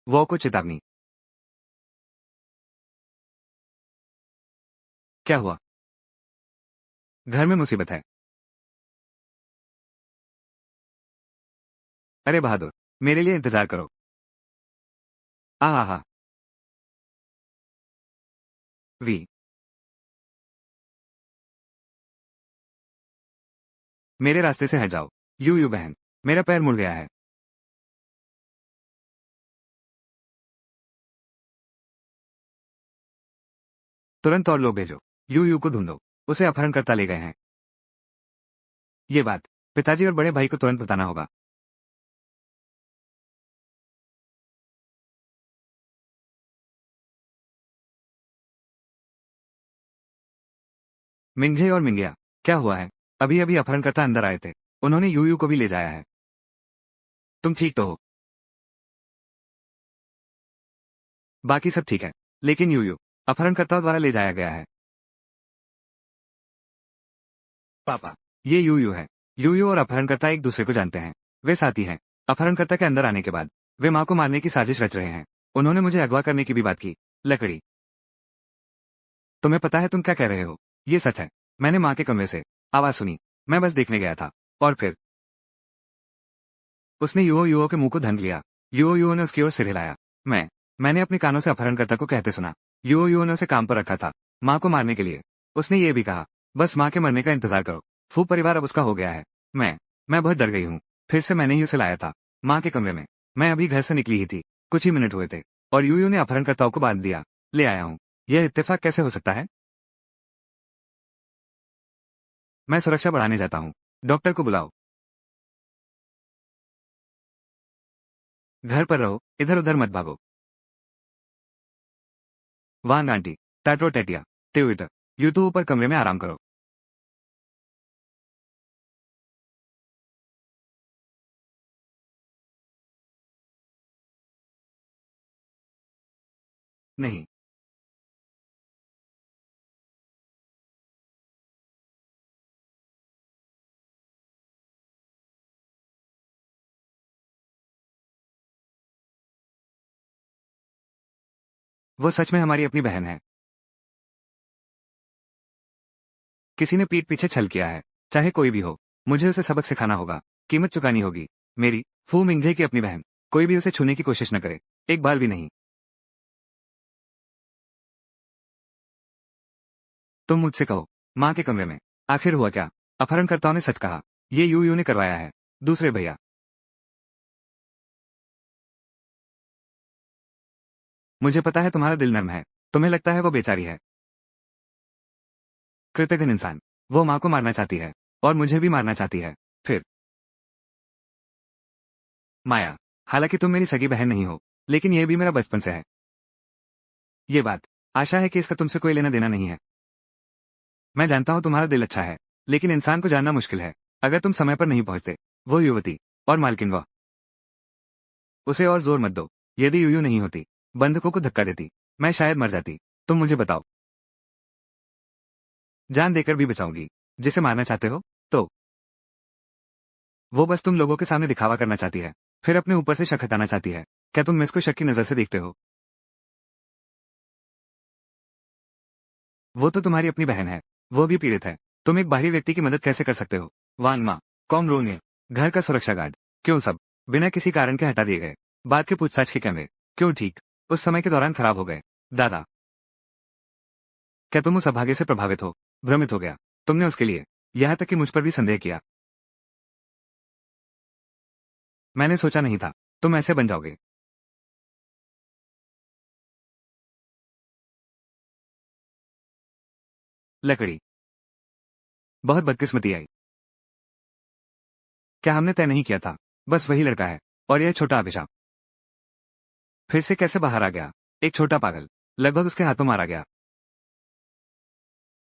[SPEAKER 1] वो को चेतावनी। क्या हुआ? घर में मुसीबत है। अरे बहादुर, मेरे लिए इंतजार करो। आहा। वी। मेरे रास्ते से हट जाओ। यू बहन, मेरा पैर मुड़ गया है। तुरंत और लोग भेजो। यू को ढूंढो। उसे अपहरणकर्ता ले गए हैं। ये बात पिताजी और बड़े भाई को तुरंत बताना होगा। मिंगे और मिंगिया, क्या हुआ है? अभी अभी अपहरणकर्ता अंदर आए थे। उन्होंने यू को भी ले जाया है। तुम ठीक तो हो? बाकी सब ठीक है। लेकिन यू अपहरणकर्ताओं द्वारा ले जाया गया है। पापा, ये यू है। यू और अपहरणकर्ता एक दूसरे को जानते हैं। वे साथी हैं। अपहरणकर्ता के अंदर आने के बाद वे माँ को मारने की साजिश रच रहे हैं। उन्होंने मुझे अगवा करने की भी बात की। लकड़ी। तुम्हें पता है तुम क्या कह रहे हो? ये सच है। मैंने माँ के कमरे से आवाज सुनी। मैं बस देखने गया था। और फिर उसने युओ के मुंह को धंध लिया। युओ ने उसकी ओर सिर हिलाया। मैंने अपने कानों से अपहरणकर्ता को कहते सुना। युओ ने उसे काम पर रखा था, माँ को मारने के लिए। उसने ये भी कहा, बस माँ के मरने का इंतजार करो। फू परिवार अब उसका हो गया है। मैं बहुत डर गई हूँ। फिर से मैंने ही उसे लाया था माँ के कमरे में। मैं अभी घर से निकली ही थी। कुछ ही मिनट हुए थे और यूयू ने अपहरणकर्ताओं को बांध दिया। ले आया हूँ। यह इत्तेफाक कैसे हो सकता है? मैं सुरक्षा बढ़ाने जाता हूँ। डॉक्टर को बुलाओ। घर पर रहो, इधर उधर मत भागो। वांग आंटी, टैटो टेटिया, ट्विटर, यूट्यूब ऊपर कमरे में आराम करो। नहीं। वो सच में हमारी अपनी बहन है। किसी ने पीठ पीछे छल किया है। चाहे कोई भी हो, मुझे उसे सबक सिखाना होगा। कीमत चुकानी होगी। मेरी फू मिंगजे की अपनी बहन। कोई भी उसे छूने की कोशिश न करे। एक बार भी नहीं। तुम मुझसे कहो, माँ के कमरे में आखिर हुआ क्या? अपहरणकर्ताओं ने सच कहा। ये यू ने करवाया है। दूसरे भैया, मुझे पता है तुम्हारा दिल नर्म है। तुम्हें लगता है वो बेचारी है। कृतघ्न इंसान। वो माँ को मारना चाहती है और मुझे भी मारना चाहती है। फिर माया, हालांकि तुम मेरी सगी बहन नहीं हो, लेकिन यह भी मेरा बचपन से है। ये बात, आशा है कि इसका तुमसे कोई लेना देना नहीं है। मैं जानता हूं तुम्हारा दिल अच्छा है, लेकिन इंसान को जानना मुश्किल है। अगर तुम समय पर नहीं पहुंचते, वो युवती और मालकिन वह, उसे और जोर मत दो। यदि यूयू नहीं होती, बंधकों को धक्का देती, मैं शायद मर जाती। तुम मुझे बताओ। जान देकर भी बचाऊंगी। जिसे मारना चाहते हो? तो वो बस तुम लोगों के सामने दिखावा करना चाहती है, फिर अपने ऊपर से शक हटाना चाहती है। क्या तुम मिस को शक की नजर से देखते हो? वो तो तुम्हारी अपनी बहन है। वो भी पीड़ित है। तुम एक बाहरी व्यक्ति की मदद कैसे कर सकते हो? वांग मा, कॉम रोने, घर का सुरक्षा गार्ड। क्यों सब बिना किसी कारण के हटा दिए गए? बाद के पूछताछ के कैमरे क्यों ठीक उस समय के दौरान खराब हो गए? दादा, क्या तुम उस अभागे से प्रभावित हो? भ्रमित हो गया तुमने उसके लिए यहाँ तक कि मुझ पर भी संदेह किया। मैंने सोचा नहीं था तुम ऐसे बन जाओगे। लकड़ी। बहुत बदकिस्मती आई। क्या हमने तय नहीं किया था? बस वही लड़का है। और यह छोटा अभिशाप फिर से कैसे बाहर आ गया? एक छोटा पागल लगभग उसके हाथों मारा गया।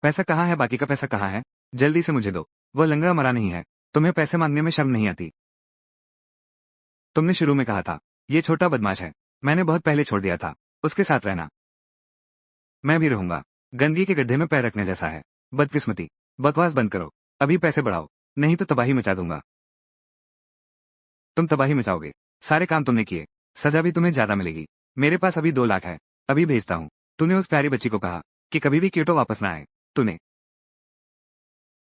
[SPEAKER 1] पैसा कहाँ है? बाकी का पैसा कहाँ है? जल्दी से मुझे दो। वो लंगड़ा मरा नहीं है। तुम्हें पैसे मांगने में शर्म नहीं आती? तुमने शुरू में कहा था ये छोटा बदमाश है। मैंने बहुत पहले छोड़ दिया था उसके साथ रहना। मैं भी रहूंगा। गंदगी के गड्ढे में पैर रखने जैसा है। बदकिस्मती। बकवास बंद करो। अभी पैसे बढ़ाओ, नहीं तो तबाही मचा दूंगा। तुम तबाही मचाओगे। सारे काम तुमने किए, सजा भी तुम्हें ज्यादा मिलेगी। मेरे पास अभी 2 लाख है, अभी भेजता हूँ। तूने उस प्यारी बच्ची को कहा कि कभी भी क्योटो वापस ना आए। तूने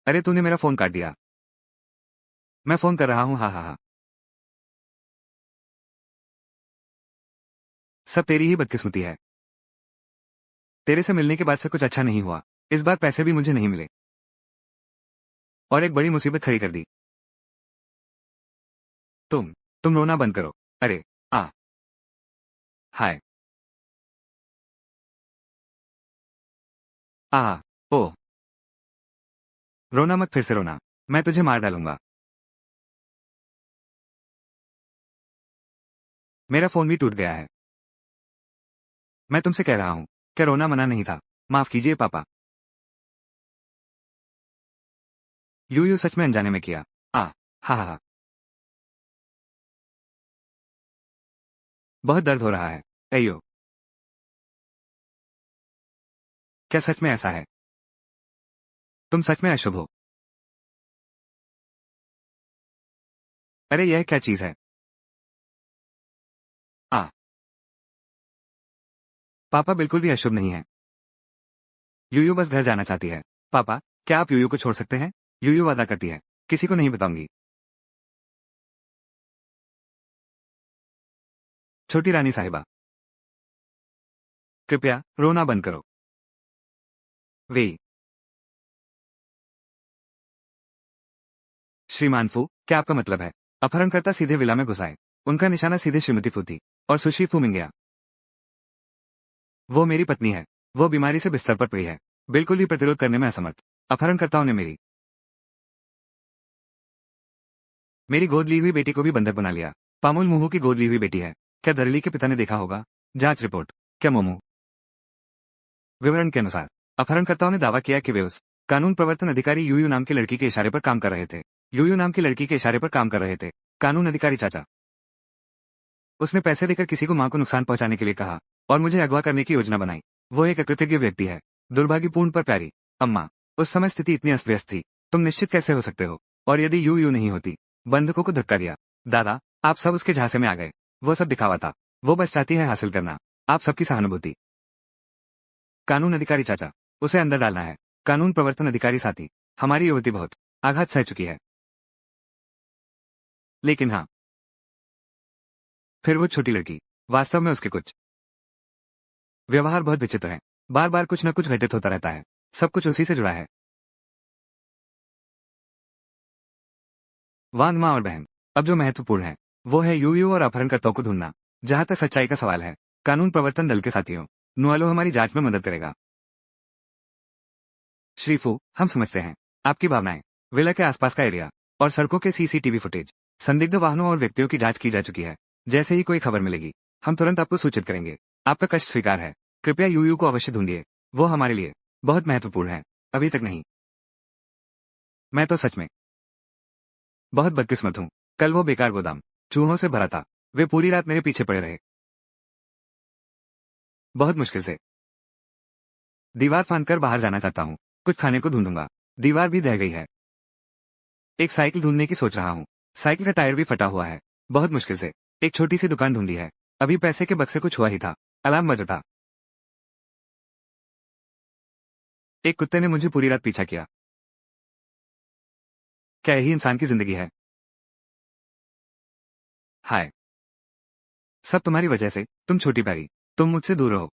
[SPEAKER 1] अरे तूने मेरा फोन काट दिया। मैं फोन कर रहा हूँ। हाँ हाँ हाँ। सब तेरी ही बदकिस्मती है। तेरे से मिलने के बाद से कुछ अच्छा नहीं हुआ। इस बार पैसे भी मुझे नहीं मिले और एक बड़ी मुसीबत खड़ी कर दी। तुम रोना बंद करो। अरे आ हाय आ ओ रोना मत, फिर से रोना। मैं तुझे मार डालूंगा। मेरा फोन भी टूट गया है। मैं तुमसे कह रहा हूँ, क्या रोना मना नहीं था? माफ कीजिए पापा। यू सच में अनजाने में किया। आ हा हा हा। बहुत दर्द हो रहा है। अयो। क्या सच में ऐसा है? तुम सच में अशुभ हो। अरे यह क्या चीज है? आ पापा बिल्कुल भी अशुभ नहीं है। यूयू बस घर जाना चाहती है। पापा, क्या आप यूयू को छोड़ सकते हैं? यूयू वादा करती है किसी को नहीं बताऊंगी। छोटी रानी साहिबा, कृपया रोना बंद करो। वे श्रीमान फू, क्या आपका मतलब है? अपहरणकर्ता सीधे विला में घुसाए। उनका निशाना सीधे श्रीमती फू थी और सुश्री फू मिंगया। वो मेरी पत्नी है। वो बीमारी से बिस्तर पर पड़ी है, बिल्कुल भी प्रतिरोध करने में असमर्थ। अपहरणकर्ताओं ने मेरी गोद ली हुई बेटी को भी बंधक बना लिया। पामुल मुहू की गोद ली हुई बेटी है। क्या दरली के पिता ने देखा होगा? जांच रिपोर्ट। क्या मोमू? विवरण के अनुसार अपहरणकर्ताओं ने दावा किया कि वे उस कानून प्रवर्तन अधिकारी यूयू नाम की लड़की के इशारे पर काम कर रहे थे। यूयू नाम की लड़की के इशारे पर काम कर रहे थे। कानून अधिकारी चाचा। उसने पैसे देकर किसी को मां को नुकसान पहुंचाने के लिए कहा और मुझे अगवा करने की योजना बनाई। वो एक अकृतज्ञ व्यक्ति है। दुर्भाग्यपूर्ण पर प्यारी अम्मा। उस समय स्थिति इतनी अस्त व्यस्त थी, तुम निश्चित कैसे हो सकते हो? और यदि यू नहीं होती? बंधकों को धक्का दिया। दादा, आप सब उसके झांसे में आ गए। वो सब दिखावा था। वो बस चाहती है हासिल करना आप सबकी सहानुभूति। कानून अधिकारी चाचा, उसे अंदर डालना है। कानून प्रवर्तन अधिकारी साथी, हमारी युवती बहुत आघात सह चुकी है। लेकिन हाँ, फिर वो छोटी लड़की, वास्तव में उसके कुछ व्यवहार बहुत विचित्र है। बार बार कुछ न कुछ घटित होता रहता है। सब कुछ उसी से जुड़ा है। वांग माँ और बहन। अब जो महत्वपूर्ण है वो है यूयू और अपहरणकर्ताओं को ढूंढना। जहां तक सच्चाई का सवाल है, कानून प्रवर्तन दल के साथियों, नुआलो हमारी जांच में मदद करेगा। श्रीफू, हम समझते हैं आपकी भावनाएं। विला के आसपास का एरिया और सड़कों के सीसीटीवी फुटेज, संदिग्ध वाहनों और व्यक्तियों की जांच की जा चुकी है। जैसे ही कोई खबर मिलेगी हम तुरंत आपको सूचित करेंगे। आपका कष्ट स्वीकार है। कृपया यूयू को अवश्य ढूंढिए। वो हमारे लिए बहुत महत्वपूर्ण है। अभी तक नहीं। मैं तो सच में बहुत बदकिस्मत हूँ। कल वो बेकार गोदाम चूहों से भरा था। वे पूरी रात मेरे पीछे पड़े रहे। बहुत मुश्किल से दीवार फांदकर बाहर जाना चाहता हूँ। कुछ खाने को ढूंढूंगा। दीवार भी दह गई है। एक साइकिल ढूंढने की सोच रहा हूँ। साइकिल का टायर भी फटा हुआ है। बहुत मुश्किल से एक छोटी सी दुकान ढूंढी है। अभी पैसे के बक्से को छुआ ही था, अलार्म बज उठा। एक कुत्ते ने मुझे पूरी रात पीछा किया। क्या यही इंसान की जिंदगी है? हाय, सब तुम्हारी वजह से। तुम छोटी प्यारी, तुम मुझसे दूर रहो।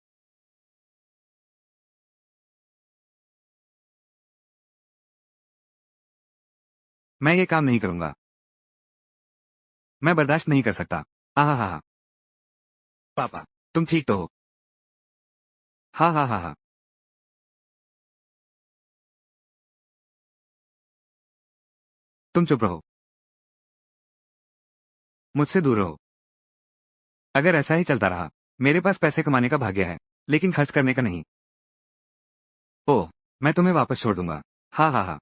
[SPEAKER 1] मैं ये काम नहीं करूंगा। मैं बर्दाश्त नहीं कर सकता। आहा हा हा। पापा, तुम ठीक तो हो? हाँ हाँ हाँ हाँ। तुम चुप रहो। मुझसे दूर रहो। अगर ऐसा ही चलता रहा, मेरे पास पैसे कमाने का भाग्य है, लेकिन खर्च करने का नहीं। ओह, मैं तुम्हें वापस छोड़ दूंगा। हाँ हाँ हाँ।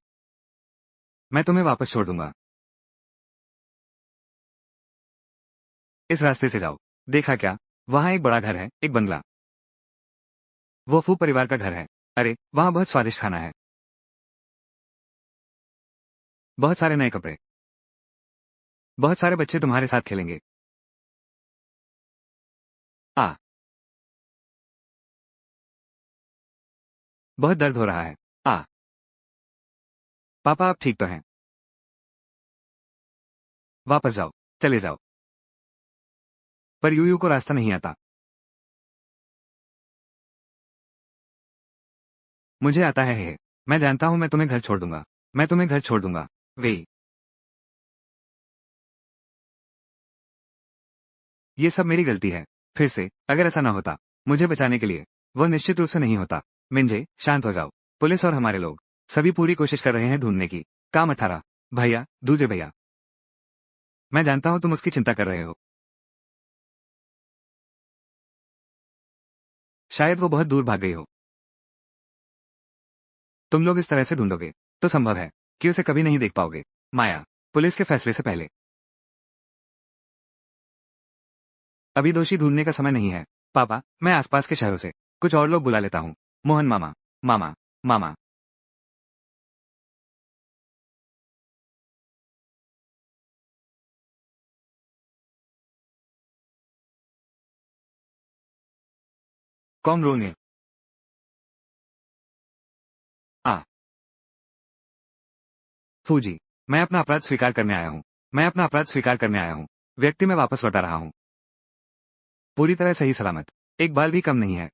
[SPEAKER 1] मैं तुम्हें वापस छोड़ दूंगा। इस रास्ते से जाओ। देखा क्या? वहां एक बड़ा घर है, एक बंगला। वो फू परिवार का घर है। अरे, वहां बहुत स्वादिष्ट खाना है। बहुत सारे नए कपड़े। बहुत सारे बच्चे तुम्हारे साथ खेलेंगे। आ, बहुत दर्द हो रहा है। आ, पापा आप ठीक तो हैं? वापस जाओ। चले जाओ। पर यूयू को रास्ता नहीं आता। मुझे आता है। मैं जानता हूं मैं तुम्हें घर छोड़ दूंगा। मैं तुम्हें घर छोड़ दूंगा। वे, ये सब मेरी गलती है। फिर से, अगर ऐसा ना होता, मुझे बचाने के लिए, वह निश्चित रूप से नहीं होता। मिंजे, शांत हो जाओ। पुलिस और हमारे लोग, सभी पूरी कोशिश कर रहे हैं ढूंढने की। काम 18। भैया, दूसरे भैया। मैं जानता हूं तुम उसकी चिंता कर रहे हो। शायद वो बहुत दूर भाग गई हो। तुम लोग इस तरह से ढूंढोगे, तो संभव है कि उसे कभी नहीं देख पाओगे। माया, पुलिस के फैसले से पहले। अभी दोषी ढूंढने का समय नहीं है। पापा, मैं आसपास के शहरों से कुछ और लोग बुला लेता हूँ। मोहन मामा। मामा। मामा। कौन रोने? आ, फूजी। मैं अपना अपराध स्वीकार करने आया हूँ। मैं अपना अपराध स्वीकार करने आया हूँ। व्यक्ति मैं वापस लौटा रहा हूँ। पूरी तरह सही सलामत। एक बाल भी कम नहीं है।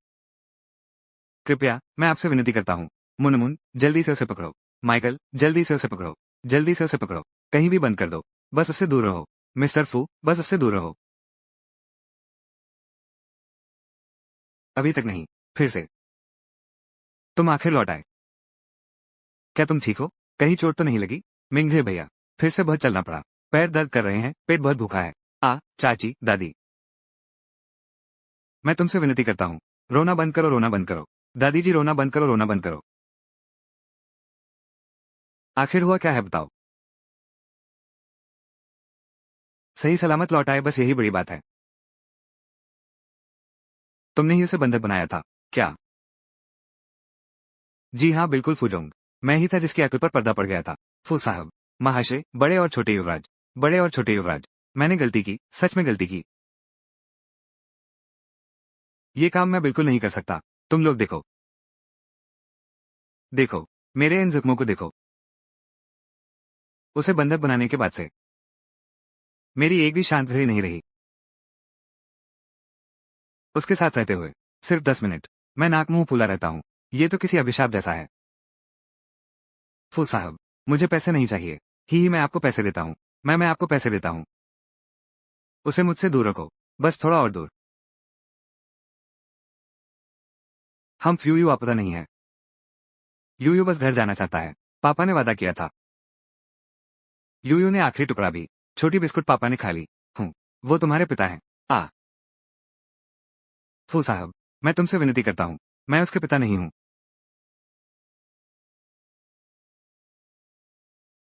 [SPEAKER 1] कृपया, मैं आपसे विनती करता हूँ। मुनमुन, जल्दी से उसे पकड़ो। माइकल, जल्दी से उसे पकड़ो। जल्दी से उसे पकड़ो। कहीं भी बंद कर दो। बस उससे दूर रहो। मिस्टर फू, बस उससे दूर रहो। अभी तक नहीं। फिर से। तुम आखिर लौट आए। क्या तुम ठीक हो? कहीं चोट तो नहीं लगी? मिंगे भैया। फिर से बहुत चलना पड़ा। पैर दर्द कर रहे हैं, पेट बहुत भूखा है। चाची, दादी। मैं तुमसे विनती करता हूँ। रोना बंद करो, रोना बंद करो। दादी जी, रोना बंद करो, रोना बंद करो। आखिर हुआ क्या है बताओ? सही सलामत लौट आए, बस यही बड़ी बात है। तुमने ही उसे बंधक बनाया था। क्या? जी हाँ, बिल्कुल फूजोंग। मैं ही था जिसकी अकल पर पर्दा पड़ गया था। फू साहब। महाशय, बड़े और छोटे युवराज। बड़े और छोटे युवराज। मैंने गलती की, सच में गलती की। ये काम मैं बिल्कुल नहीं कर सकता। तुम लोग देखो। देखो। मेरे इन जख्मों को देखो। उसे बंधक बनाने के बाद से मेरी एक भी शांत घड़ी नहीं रही। उसके साथ रहते हुए सिर्फ 10 मिनट मैं नाक मुंह फूला रहता हूँ। ये तो किसी अभिशाप जैसा है। फू साहब, मुझे पैसे नहीं चाहिए। ही मैं आपको पैसे देता हूँ। मैं आपको पैसे देता हूँ। उसे मुझसे दूर रखो। बस थोड़ा और दूर। हम फ्यूयू आपदा नहीं है। यूयू बस घर जाना चाहता है। पापा ने वादा किया था। यूयू ने आखिरी टुकड़ा भी। छोटी बिस्कुट पापा ने खा ली। हूँ। वो तुम्हारे पिता हैं। आ, फू साहब, मैं तुमसे विनती करता हूँ। मैं उसके पिता नहीं हूँ।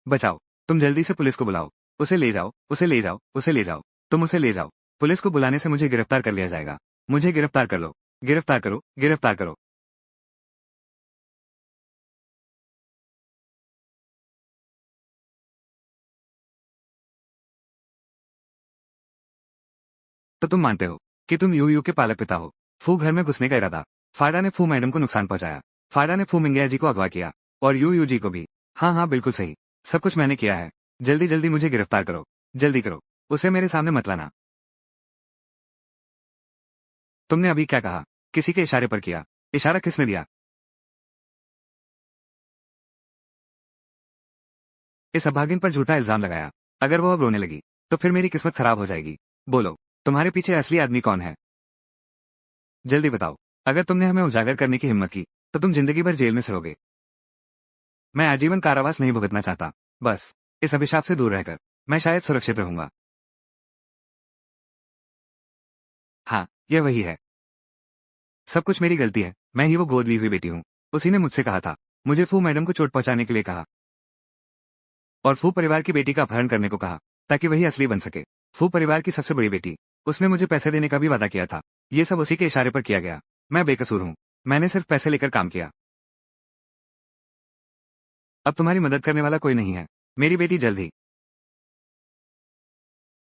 [SPEAKER 1] बचाओ। तुम जल्दी से पुलिस को बुलाओ। उसे ले जाओ, उसे ले जाओ, उसे ले जाओ। तुम उसे ले जाओ। पुलिस को बुलाने से मुझे गिरफ्तार कर लिया जाएगा। मुझे गिरफ्तार कर लो। गिरफ्तार करो, गिरफ्तार करो। तो तुम मानते हो कि तुम यूयू के पालक पिता हो? फू घर में घुसने का इरादा। फाड़ा ने फू मैडम को नुकसान पहुंचाया। फाड़ा ने फू मिंगया जी को अगवा किया। और यूयू जी को भी। हाँ हाँ, बिल्कुल सही। सब कुछ मैंने किया है। जल्दी जल्दी मुझे गिरफ्तार करो। जल्दी करो। उसे मेरे सामने मत लाना। तुमने अभी क्या कहा? किसी के इशारे पर किया। इशारा किसने दिया? इस अभागिन पर झूठा इल्जाम लगाया। अगर वो अब रोने लगी तो फिर मेरी किस्मत खराब हो जाएगी। बोलो, तुम्हारे पीछे असली आदमी कौन है? जल्दी बताओ। अगर तुमने हमें उजागर करने की हिम्मत की तो तुम जिंदगी भर जेल में सड़ोगे। मैं आजीवन कारावास नहीं भुगतना चाहता। बस इस अभिशाप से दूर रहकर मैं शायद सुरक्षित रहूंगा। हाँ, यह वही है। सब कुछ मेरी गलती है। मैं ही वो गोद ली हुई बेटी हूँ। उसी ने मुझसे कहा था, मुझे फू मैडम को चोट पहुंचाने के लिए कहा और फू परिवार की बेटी का अपहरण करने को कहा ताकि वही असली बन सके। फू परिवार की सबसे बड़ी बेटी। उसने मुझे पैसे देने का भी वादा किया था। ये सब उसी के इशारे पर किया गया। मैं बेकसूर हूँ। मैंने सिर्फ पैसे लेकर काम किया। अब तुम्हारी मदद करने वाला कोई नहीं है। मेरी बेटी जल्द ही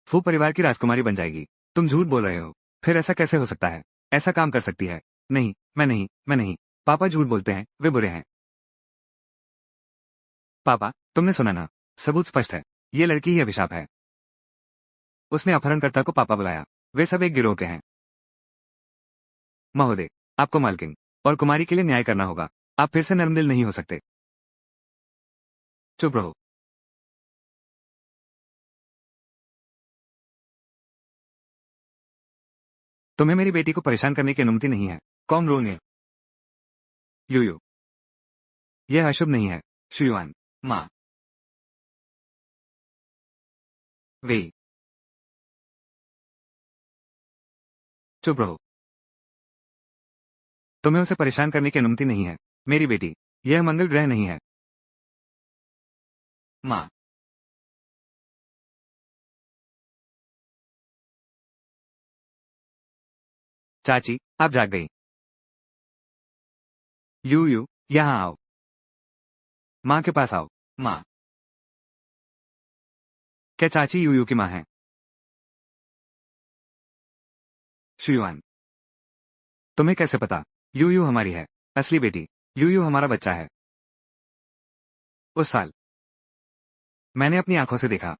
[SPEAKER 1] फू परिवार की राजकुमारी बन जाएगी। तुम झूठ बोल रहे हो। फिर ऐसा कैसे हो सकता है? ऐसा काम कर सकती है? नहीं, मैं नहीं। पापा झूठ बोलते हैं, वे बुरे हैं। पापा, तुमने सुना ना? सबूत स्पष्ट है। ये लड़की ही अभिशाप है। उसने अपहरणकर्ता को पापा बुलाया। वे सब एक गिरोह के हैं। महोदय, आपको मालकिन और कुमारी के लिए न्याय करना होगा। आप फिर से नर्मदिल नहीं हो सकते। चुप रहो। तुम्हें मेरी बेटी को परेशान करने की अनुमति नहीं है। कौन रोने? यूयू। यह अशुभ नहीं है। शुयुआन। माँ। वे। चुप रहो। तुम्हें उसे परेशान करने की अनुमति नहीं है। मेरी बेटी, यह मंगल ग्रह नहीं है। माँ। चाची, आप जाग गई। यू यहाँ आओ। माँ के पास आओ। माँ। क्या चाची यूयू की माँ है? शुयुआन। तुम्हें कैसे पता? यूयू हमारी है। असली बेटी। यूयू हमारा बच्चा है। उस साल मैंने अपनी आंखों से देखा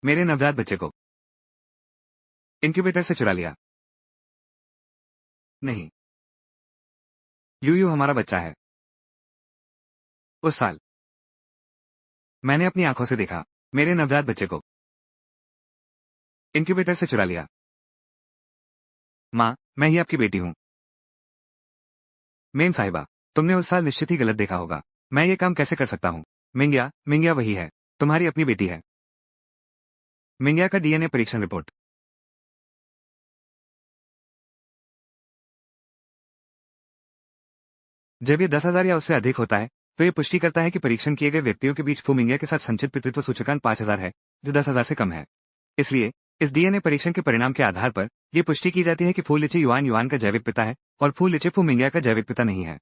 [SPEAKER 1] मेरे नवजात बच्चे को इंक्यूबेटर से चुरा लिया। नहीं, यूयू हमारा बच्चा है। उस साल मैंने अपनी आंखों से देखा मेरे नवजात बच्चे को इंक्यूबेटर से चुरा लिया। माँ, मैं ही आपकी बेटी हूँ। मेम साहिबा, तुमने उस साल निश्चित ही गलत देखा होगा। मैं ये काम कैसे कर सकता हूँ? मिंगिया, मिंगिया वही है। तुम्हारी अपनी बेटी है। मिंगिया का डीएनए परीक्षण रिपोर्ट। जब ये 10,000 या उससे अधिक होता है तो ये पुष्टि करता है कि परीक्षण किए गए व्यक्तियों के बीच फू मिंगिया के साथ संचित पितृत्व सूचकांक 5,000 है, जो 10,000 से कम है। इसलिए इस डीएनए परीक्षण के परिणाम के आधार पर यह पुष्टि की जाती है कि फू लिचे युआन युआन का जैविक पिता है और फू लिचे फू मिंगिया का जैविक पिता नहीं है।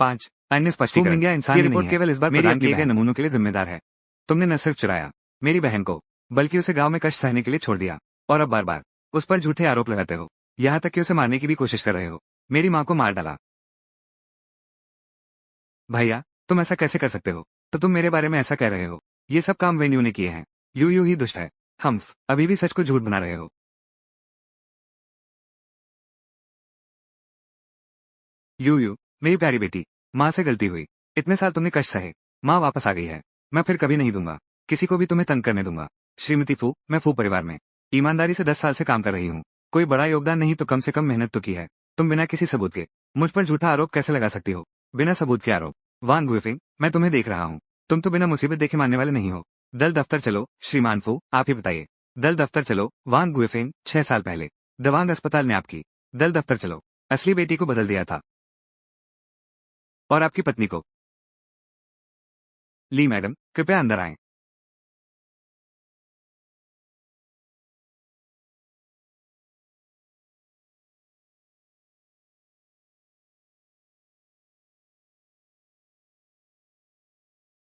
[SPEAKER 1] 5 अन्य स्पष्टीकरण। मिंगिया इंसान ये रिपोर्ट केवल इस बार प्रदान किए गए नमूनों के लिए जिम्मेदार है। तुमने न सिर्फ चुराया मेरी बहन को, बल्कि उसे गांव में कष्ट सहने के लिए छोड़ दिया और अब बार बार उस पर झूठे आरोप लगाते हो। यहाँ तक कि उसे मारने की भी कोशिश कर रहे हो। मेरी माँ को मार डाला। भैया, तुम ऐसा कैसे कर सकते हो? तो तुम मेरे बारे में ऐसा कह रहे हो। ये सब काम वेन्यू ने किए हैं। यू ही दुष्ट है। हम्फ, अभी भी सच को झूठ बना रहे हो। यू मेरी प्यारी बेटी, माँ से गलती हुई। इतने साल तुमने कष्ट सहे। माँ वापस आ गई है। मैं फिर कभी नहीं दूंगा। किसी को भी तुम्हें तंग करने दूंगा। श्रीमती फू, मैं फू परिवार में ईमानदारी से 10 साल से काम कर रही हूँ। कोई बड़ा योगदान नहीं तो कम से कम मेहनत तो की है। तुम बिना किसी सबूत के मुझ पर झूठा आरोप कैसे लगा सकती हो? बिना सबूत के आरोप। वान गुइफिंग, मैं तुम्हें देख रहा हूँ। तुम तो बिना मुसीबत देखे मानने वाले नहीं हो। दल दफ्तर चलो। श्रीमान फू, आप ही बताइए। दल दफ्तर चलो। वान गुइफिंग, 6 साल पहले दवांग अस्पताल ने आपकी दल दफ्तर चलो असली बेटी को बदल दिया था और आपकी पत्नी को। ली मैडम, कृपया अंदर आएं।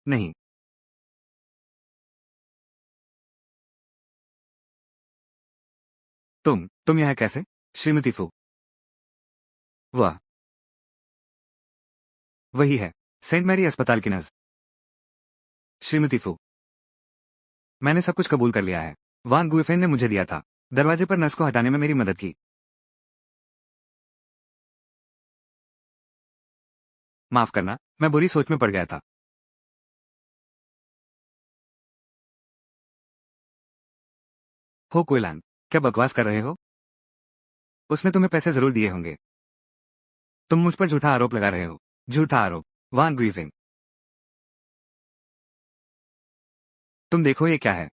[SPEAKER 1] नहीं, तुम यहाँ कैसे? श्रीमती फू। वह वही है, सेंट मैरी अस्पताल की नर्स। श्रीमती फू, मैंने सब कुछ कबूल कर लिया है। वान गुइफेन ने मुझे दिया था। दरवाजे पर नर्स को हटाने में मेरी मदद की। माफ करना, मैं बुरी सोच में पड़ गया था। हो कोयलान, क्या बकवास कर रहे हो? उसने तुम्हें पैसे जरूर दिए होंगे। तुम मुझ पर झूठा आरोप लगा रहे हो। झूठा आरोप। वान ग्रीफिंग। तुम देखो ये क्या है।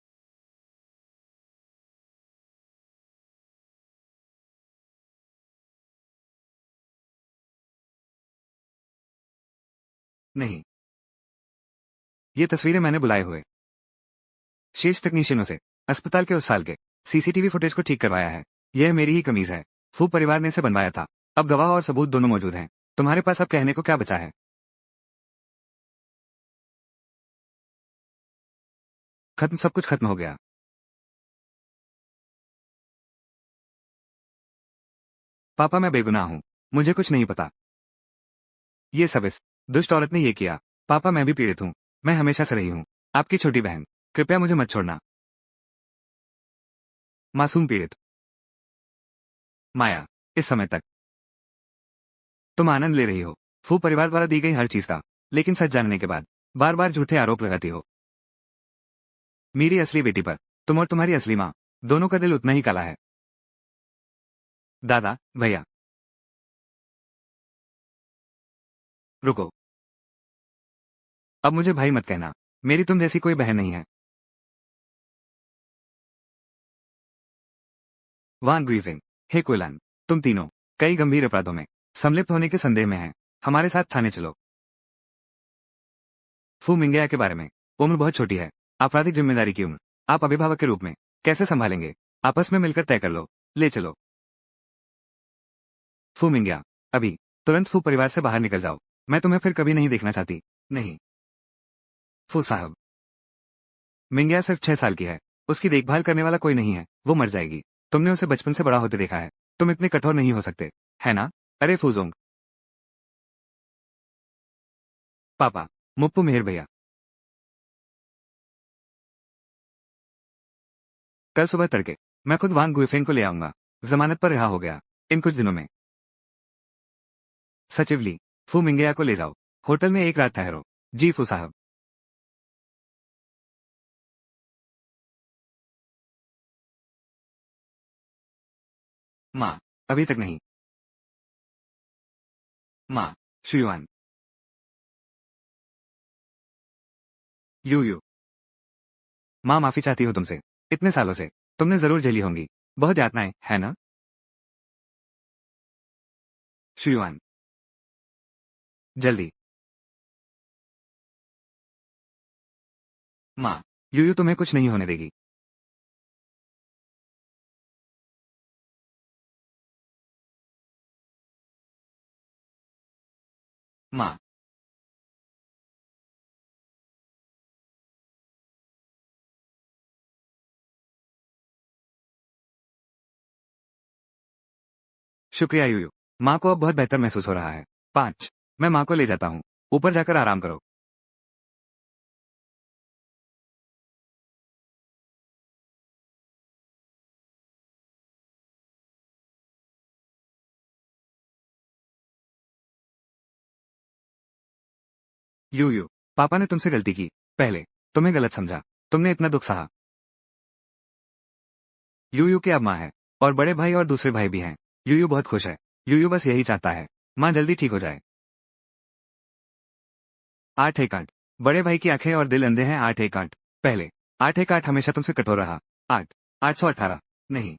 [SPEAKER 1] नहीं, ये तस्वीरें मैंने बुलाए हुए शीर्ष तकनीशियनों से अस्पताल के उस साल के सीसीटीवी फुटेज को ठीक करवाया है। यह मेरी ही कमीज है। फू परिवार ने इसे बनवाया था। अब गवाह और सबूत दोनों मौजूद हैं। तुम्हारे पास अब कहने को क्या बचा है? खत्म, सब कुछ खत्म हो गया। पापा, मैं बेगुनाह हूँ। मुझे कुछ नहीं पता। ये सब इस दुष्ट औरत ने ये किया। पापा, मैं भी पीड़ित हूँ। मैं हमेशा से रही हूँ आपकी छोटी बहन। कृपया मुझे मत छोड़ना। मासूम पीड़ित। माया, इस समय तक तुम आनंद ले रही हो फू परिवार द्वारा दी गई हर चीज का, लेकिन सच जानने के बाद बार बार झूठे आरोप लगाती हो मेरी असली बेटी पर। तुम और तुम्हारी असली माँ दोनों का दिल उतना ही काला है। दादा, भैया, रुको। अब मुझे भाई मत कहना। मेरी तुम जैसी कोई बहन नहीं है। वान ग्रीफिंग। हे कोयलान, तुम तीनों कई गंभीर अपराधों में संलिप्त होने के संदेह में हैं। हमारे साथ थाने चलो। फू मिंगया के बारे में। उम्र बहुत छोटी है। आपराधिक जिम्मेदारी की उम्र आप अभिभावक के रूप में कैसे संभालेंगे? आपस में मिलकर तय कर लो। ले चलो। फू मिंगया, अभी तुरंत फू परिवार से बाहर निकल जाओ। मैं तुम्हें फिर कभी नहीं देखना चाहती। नहीं। फू साहब, मिंगया सिर्फ 6 साल की है। उसकी देखभाल करने वाला कोई नहीं है। वो मर जाएगी। तुमने उसे बचपन से बड़ा होते देखा है। तुम इतने कठोर नहीं हो सकते, है ना? अरे फूजोंग। पापा, मुप्पू मेहर भैया, कल सुबह तड़के मैं खुद वांग गुइफेंग को ले आऊंगा। जमानत पर रिहा हो गया इन कुछ दिनों में। सचिवली, फू मिंगया को ले जाओ। होटल में एक रात ठहरो। जी फू साहब। माँ, अभी तक नहीं। माँ, शुयुआन। यू। माँ, माफी चाहती हो तुमसे। इतने सालों से तुमने जरूर झेली होंगी बहुत यातनाएं, है ना? शुयुआन, जल्दी। माँ, यूयू तुम्हें कुछ नहीं होने देगी। माँ, शुक्रिया यूयू। माँ को अब बहुत बेहतर महसूस हो रहा है। 5। मैं माँ को ले जाता हूँ। ऊपर जाकर आराम करो। यूयू, पापा ने तुमसे गलती की। पहले तुम्हें गलत समझा। तुमने इतना दुख सहा। यूयू की अब माँ है और बड़े भाई और दूसरे भाई भी हैं। यूयू बहुत खुश है। यूयू बस यही चाहता है माँ जल्दी ठीक हो जाए। 8 एक 8। बड़े भाई की आंखें और दिल अंधे हैं। 8 एक 8। पहले 8 एक 8 हमेशा तुमसे कठोर रहा। 8। 818। नहीं।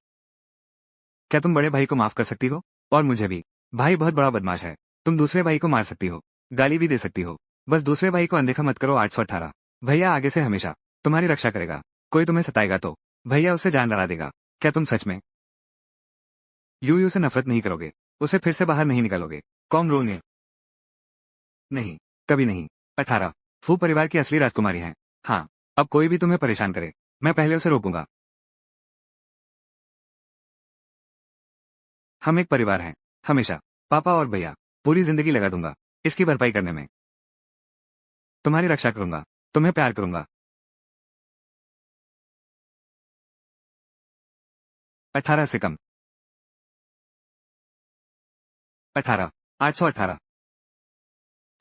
[SPEAKER 1] क्या तुम बड़े भाई को माफ कर सकती हो? और मुझे भी। भाई बहुत बड़ा बदमाश है। तुम दूसरे भाई को मार सकती हो, गाली भी दे सकती हो। बस दूसरे भाई को अनदेखा मत करो। 818। भैया आगे से हमेशा तुम्हारी रक्षा करेगा। कोई तुम्हें सताएगा तो भैया उससे जान लड़ा देगा। क्या तुम सच में यूयू से नफरत नहीं करोगे? उसे फिर से बाहर नहीं निकालोगे? कॉम रोने? नहीं, कभी नहीं। 18। फू परिवार की असली राजकुमारी हैं। हाँ, अब कोई भी तुम्हें परेशान करे मैं पहले उसे रोकूंगा। हम एक परिवार हैं। हमेशा। पापा और भैया। पूरी जिंदगी लगा दूंगा इसकी भरपाई करने में। तुम्हारी रक्षा करूंगा। तुम्हें प्यार करूंगा। 18 से कम। 18। 818।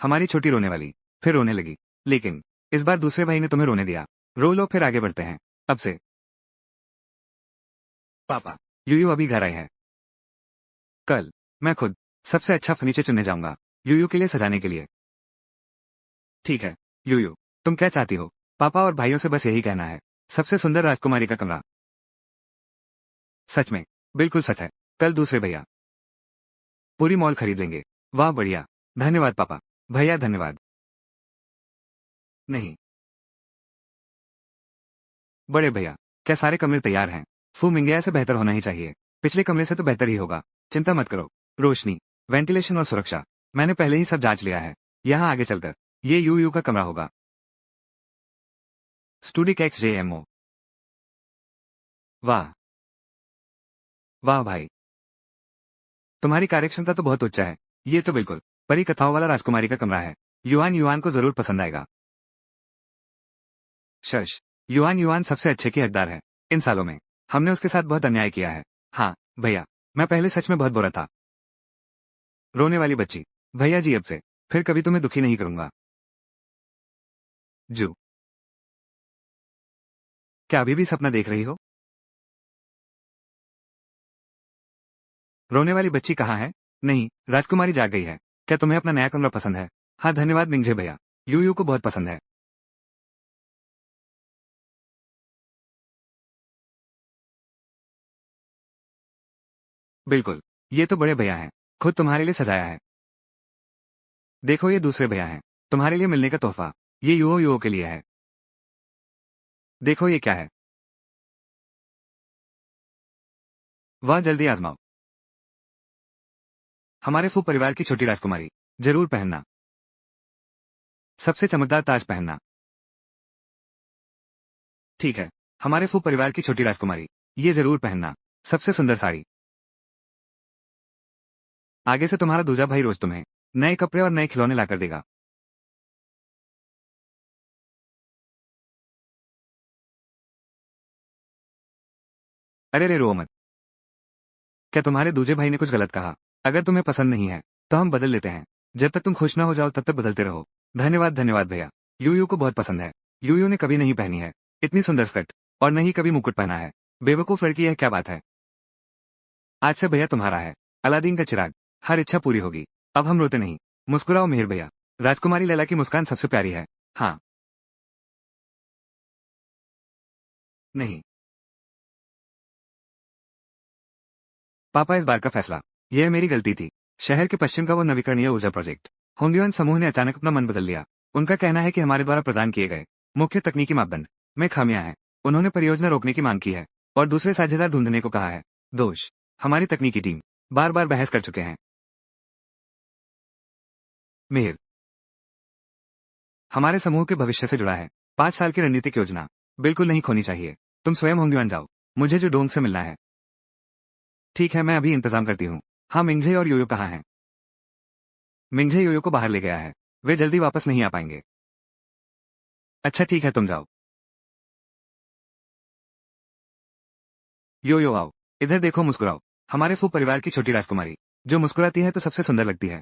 [SPEAKER 1] हमारी छोटी रोने वाली फिर रोने लगी। लेकिन इस बार दूसरे भाई ने तुम्हें रोने दिया। रो लो फिर आगे बढ़ते हैं। अब से पापा, यूयू अभी घर आए हैं। कल मैं खुद सबसे अच्छा फर्नीचर चुनने जाऊंगा यूयू के लिए सजाने के लिए। ठीक है यूयू, तुम क्या चाहती हो? पापा और भाइयों से बस यही कहना है, सबसे सुंदर राजकुमारी का कमरा। सच में? बिल्कुल सच है। कल दूसरे भैया पूरी मॉल खरीद लेंगे। वाह बढ़िया। धन्यवाद पापा। भैया धन्यवाद। नहीं बड़े भैया, क्या सारे कमरे तैयार हैं? फू मिंगया से बेहतर होना ही चाहिए। पिछले कमरे से तो बेहतर ही होगा। चिंता मत करो। रोशनी, वेंटिलेशन और सुरक्षा मैंने पहले ही सब जांच लिया है। यहाँ आगे चलकर ये यूयू का कमरा होगा। स्टूडिक एक्स JMO। वाह वाह भाई, तुम्हारी कार्यक्षमता तो बहुत उच्च है। ये तो बिल्कुल परी कथाओं वाला राजकुमारी का कमरा है। युआन युआन को जरूर पसंद आएगा। शश, युआन युआन सबसे अच्छे की हकदार है। इन सालों में हमने उसके साथ बहुत अन्याय किया है। हाँ भैया, मैं पहले सच में बहुत बुरा था। रोने वाली बच्ची। भैया जी अब से फिर कभी तुम्हें दुखी नहीं करूंगा। जू, क्या अभी भी सपना देख रही हो? रोने वाली बच्ची कहाँ है? नहीं, राजकुमारी जाग गई है। क्या तुम्हें अपना नया कमरा पसंद है? हाँ धन्यवाद मिंगजे भैया, यूयू को बहुत पसंद है। बिल्कुल, ये तो बड़े भैया हैं, खुद तुम्हारे लिए सजाया है। देखो ये दूसरे भैया हैं, तुम्हारे लिए मिलने का तोहफा। ये यूओ यूओ के लिए है। देखो ये क्या है। वह जल्दी आजमाओ। हमारे फू परिवार की छोटी राजकुमारी। जरूर पहनना। सबसे चमकदार ताज पहनना। ठीक है, हमारे फू परिवार की छोटी राजकुमारी। ये जरूर पहनना। सबसे सुंदर साड़ी। आगे से तुम्हारा दूजा भाई रोज तुम्हें नए कपड़े और नए खिलौने लाकर देगा। अरे रे रो मत। क्या तुम्हारे दूजे भाई ने कुछ गलत कहा? अगर तुम्हें पसंद नहीं है तो हम बदल लेते हैं। जब तक तुम खुश ना हो जाओ तब तक बदलते रहो। धन्यवाद धन्यवाद भैया, यूयू को बहुत पसंद है। यूयू ने कभी नहीं पहनी है इतनी सुंदर स्कर्ट, और न ही कभी मुकुट पहना है। बेवकूफ लड़की, यह क्या बात है? आज से भैया तुम्हारा है अलादीन का चिराग। हर इच्छा पूरी होगी। अब हम रोते नहीं। मुस्कुराओ मेहर भैया। राजकुमारी लैला की मुस्कान सबसे प्यारी है। हाँ। नहीं पापा, इस बार का फैसला यह मेरी गलती थी। शहर के पश्चिम का वो नवीकरणीय ऊर्जा प्रोजेक्ट, होंगयुआन समूह ने अचानक अपना मन बदल लिया। उनका कहना है कि हमारे द्वारा प्रदान किए गए मुख्य तकनीकी मापदंड में खामियां हैं। उन्होंने परियोजना रोकने की मांग की है और दूसरे साझेदार ढूंढने को कहा है। दोष, हमारी तकनीकी टीम बार बार बहस कर चुके हैं। मेहर, हमारे समूह के भविष्य से जुड़ा है। 5 साल की रणनीतिक योजना बिल्कुल नहीं खोनी चाहिए। तुम स्वयं होंगयुआन जाओ, मुझे जो डोंग से मिलना है। ठीक है, मैं अभी इंतजाम करती हूँ। हाँ मिंगजे और योयो कहाँ हैं? मिंगजे योयो को बाहर ले गया है। वे जल्दी वापस नहीं आ पाएंगे। अच्छा ठीक है, तुम जाओ। यो आओ, इधर देखो, मुस्कुराओ। हमारे फू परिवार की छोटी राजकुमारी जो मुस्कुराती है तो सबसे सुंदर लगती है।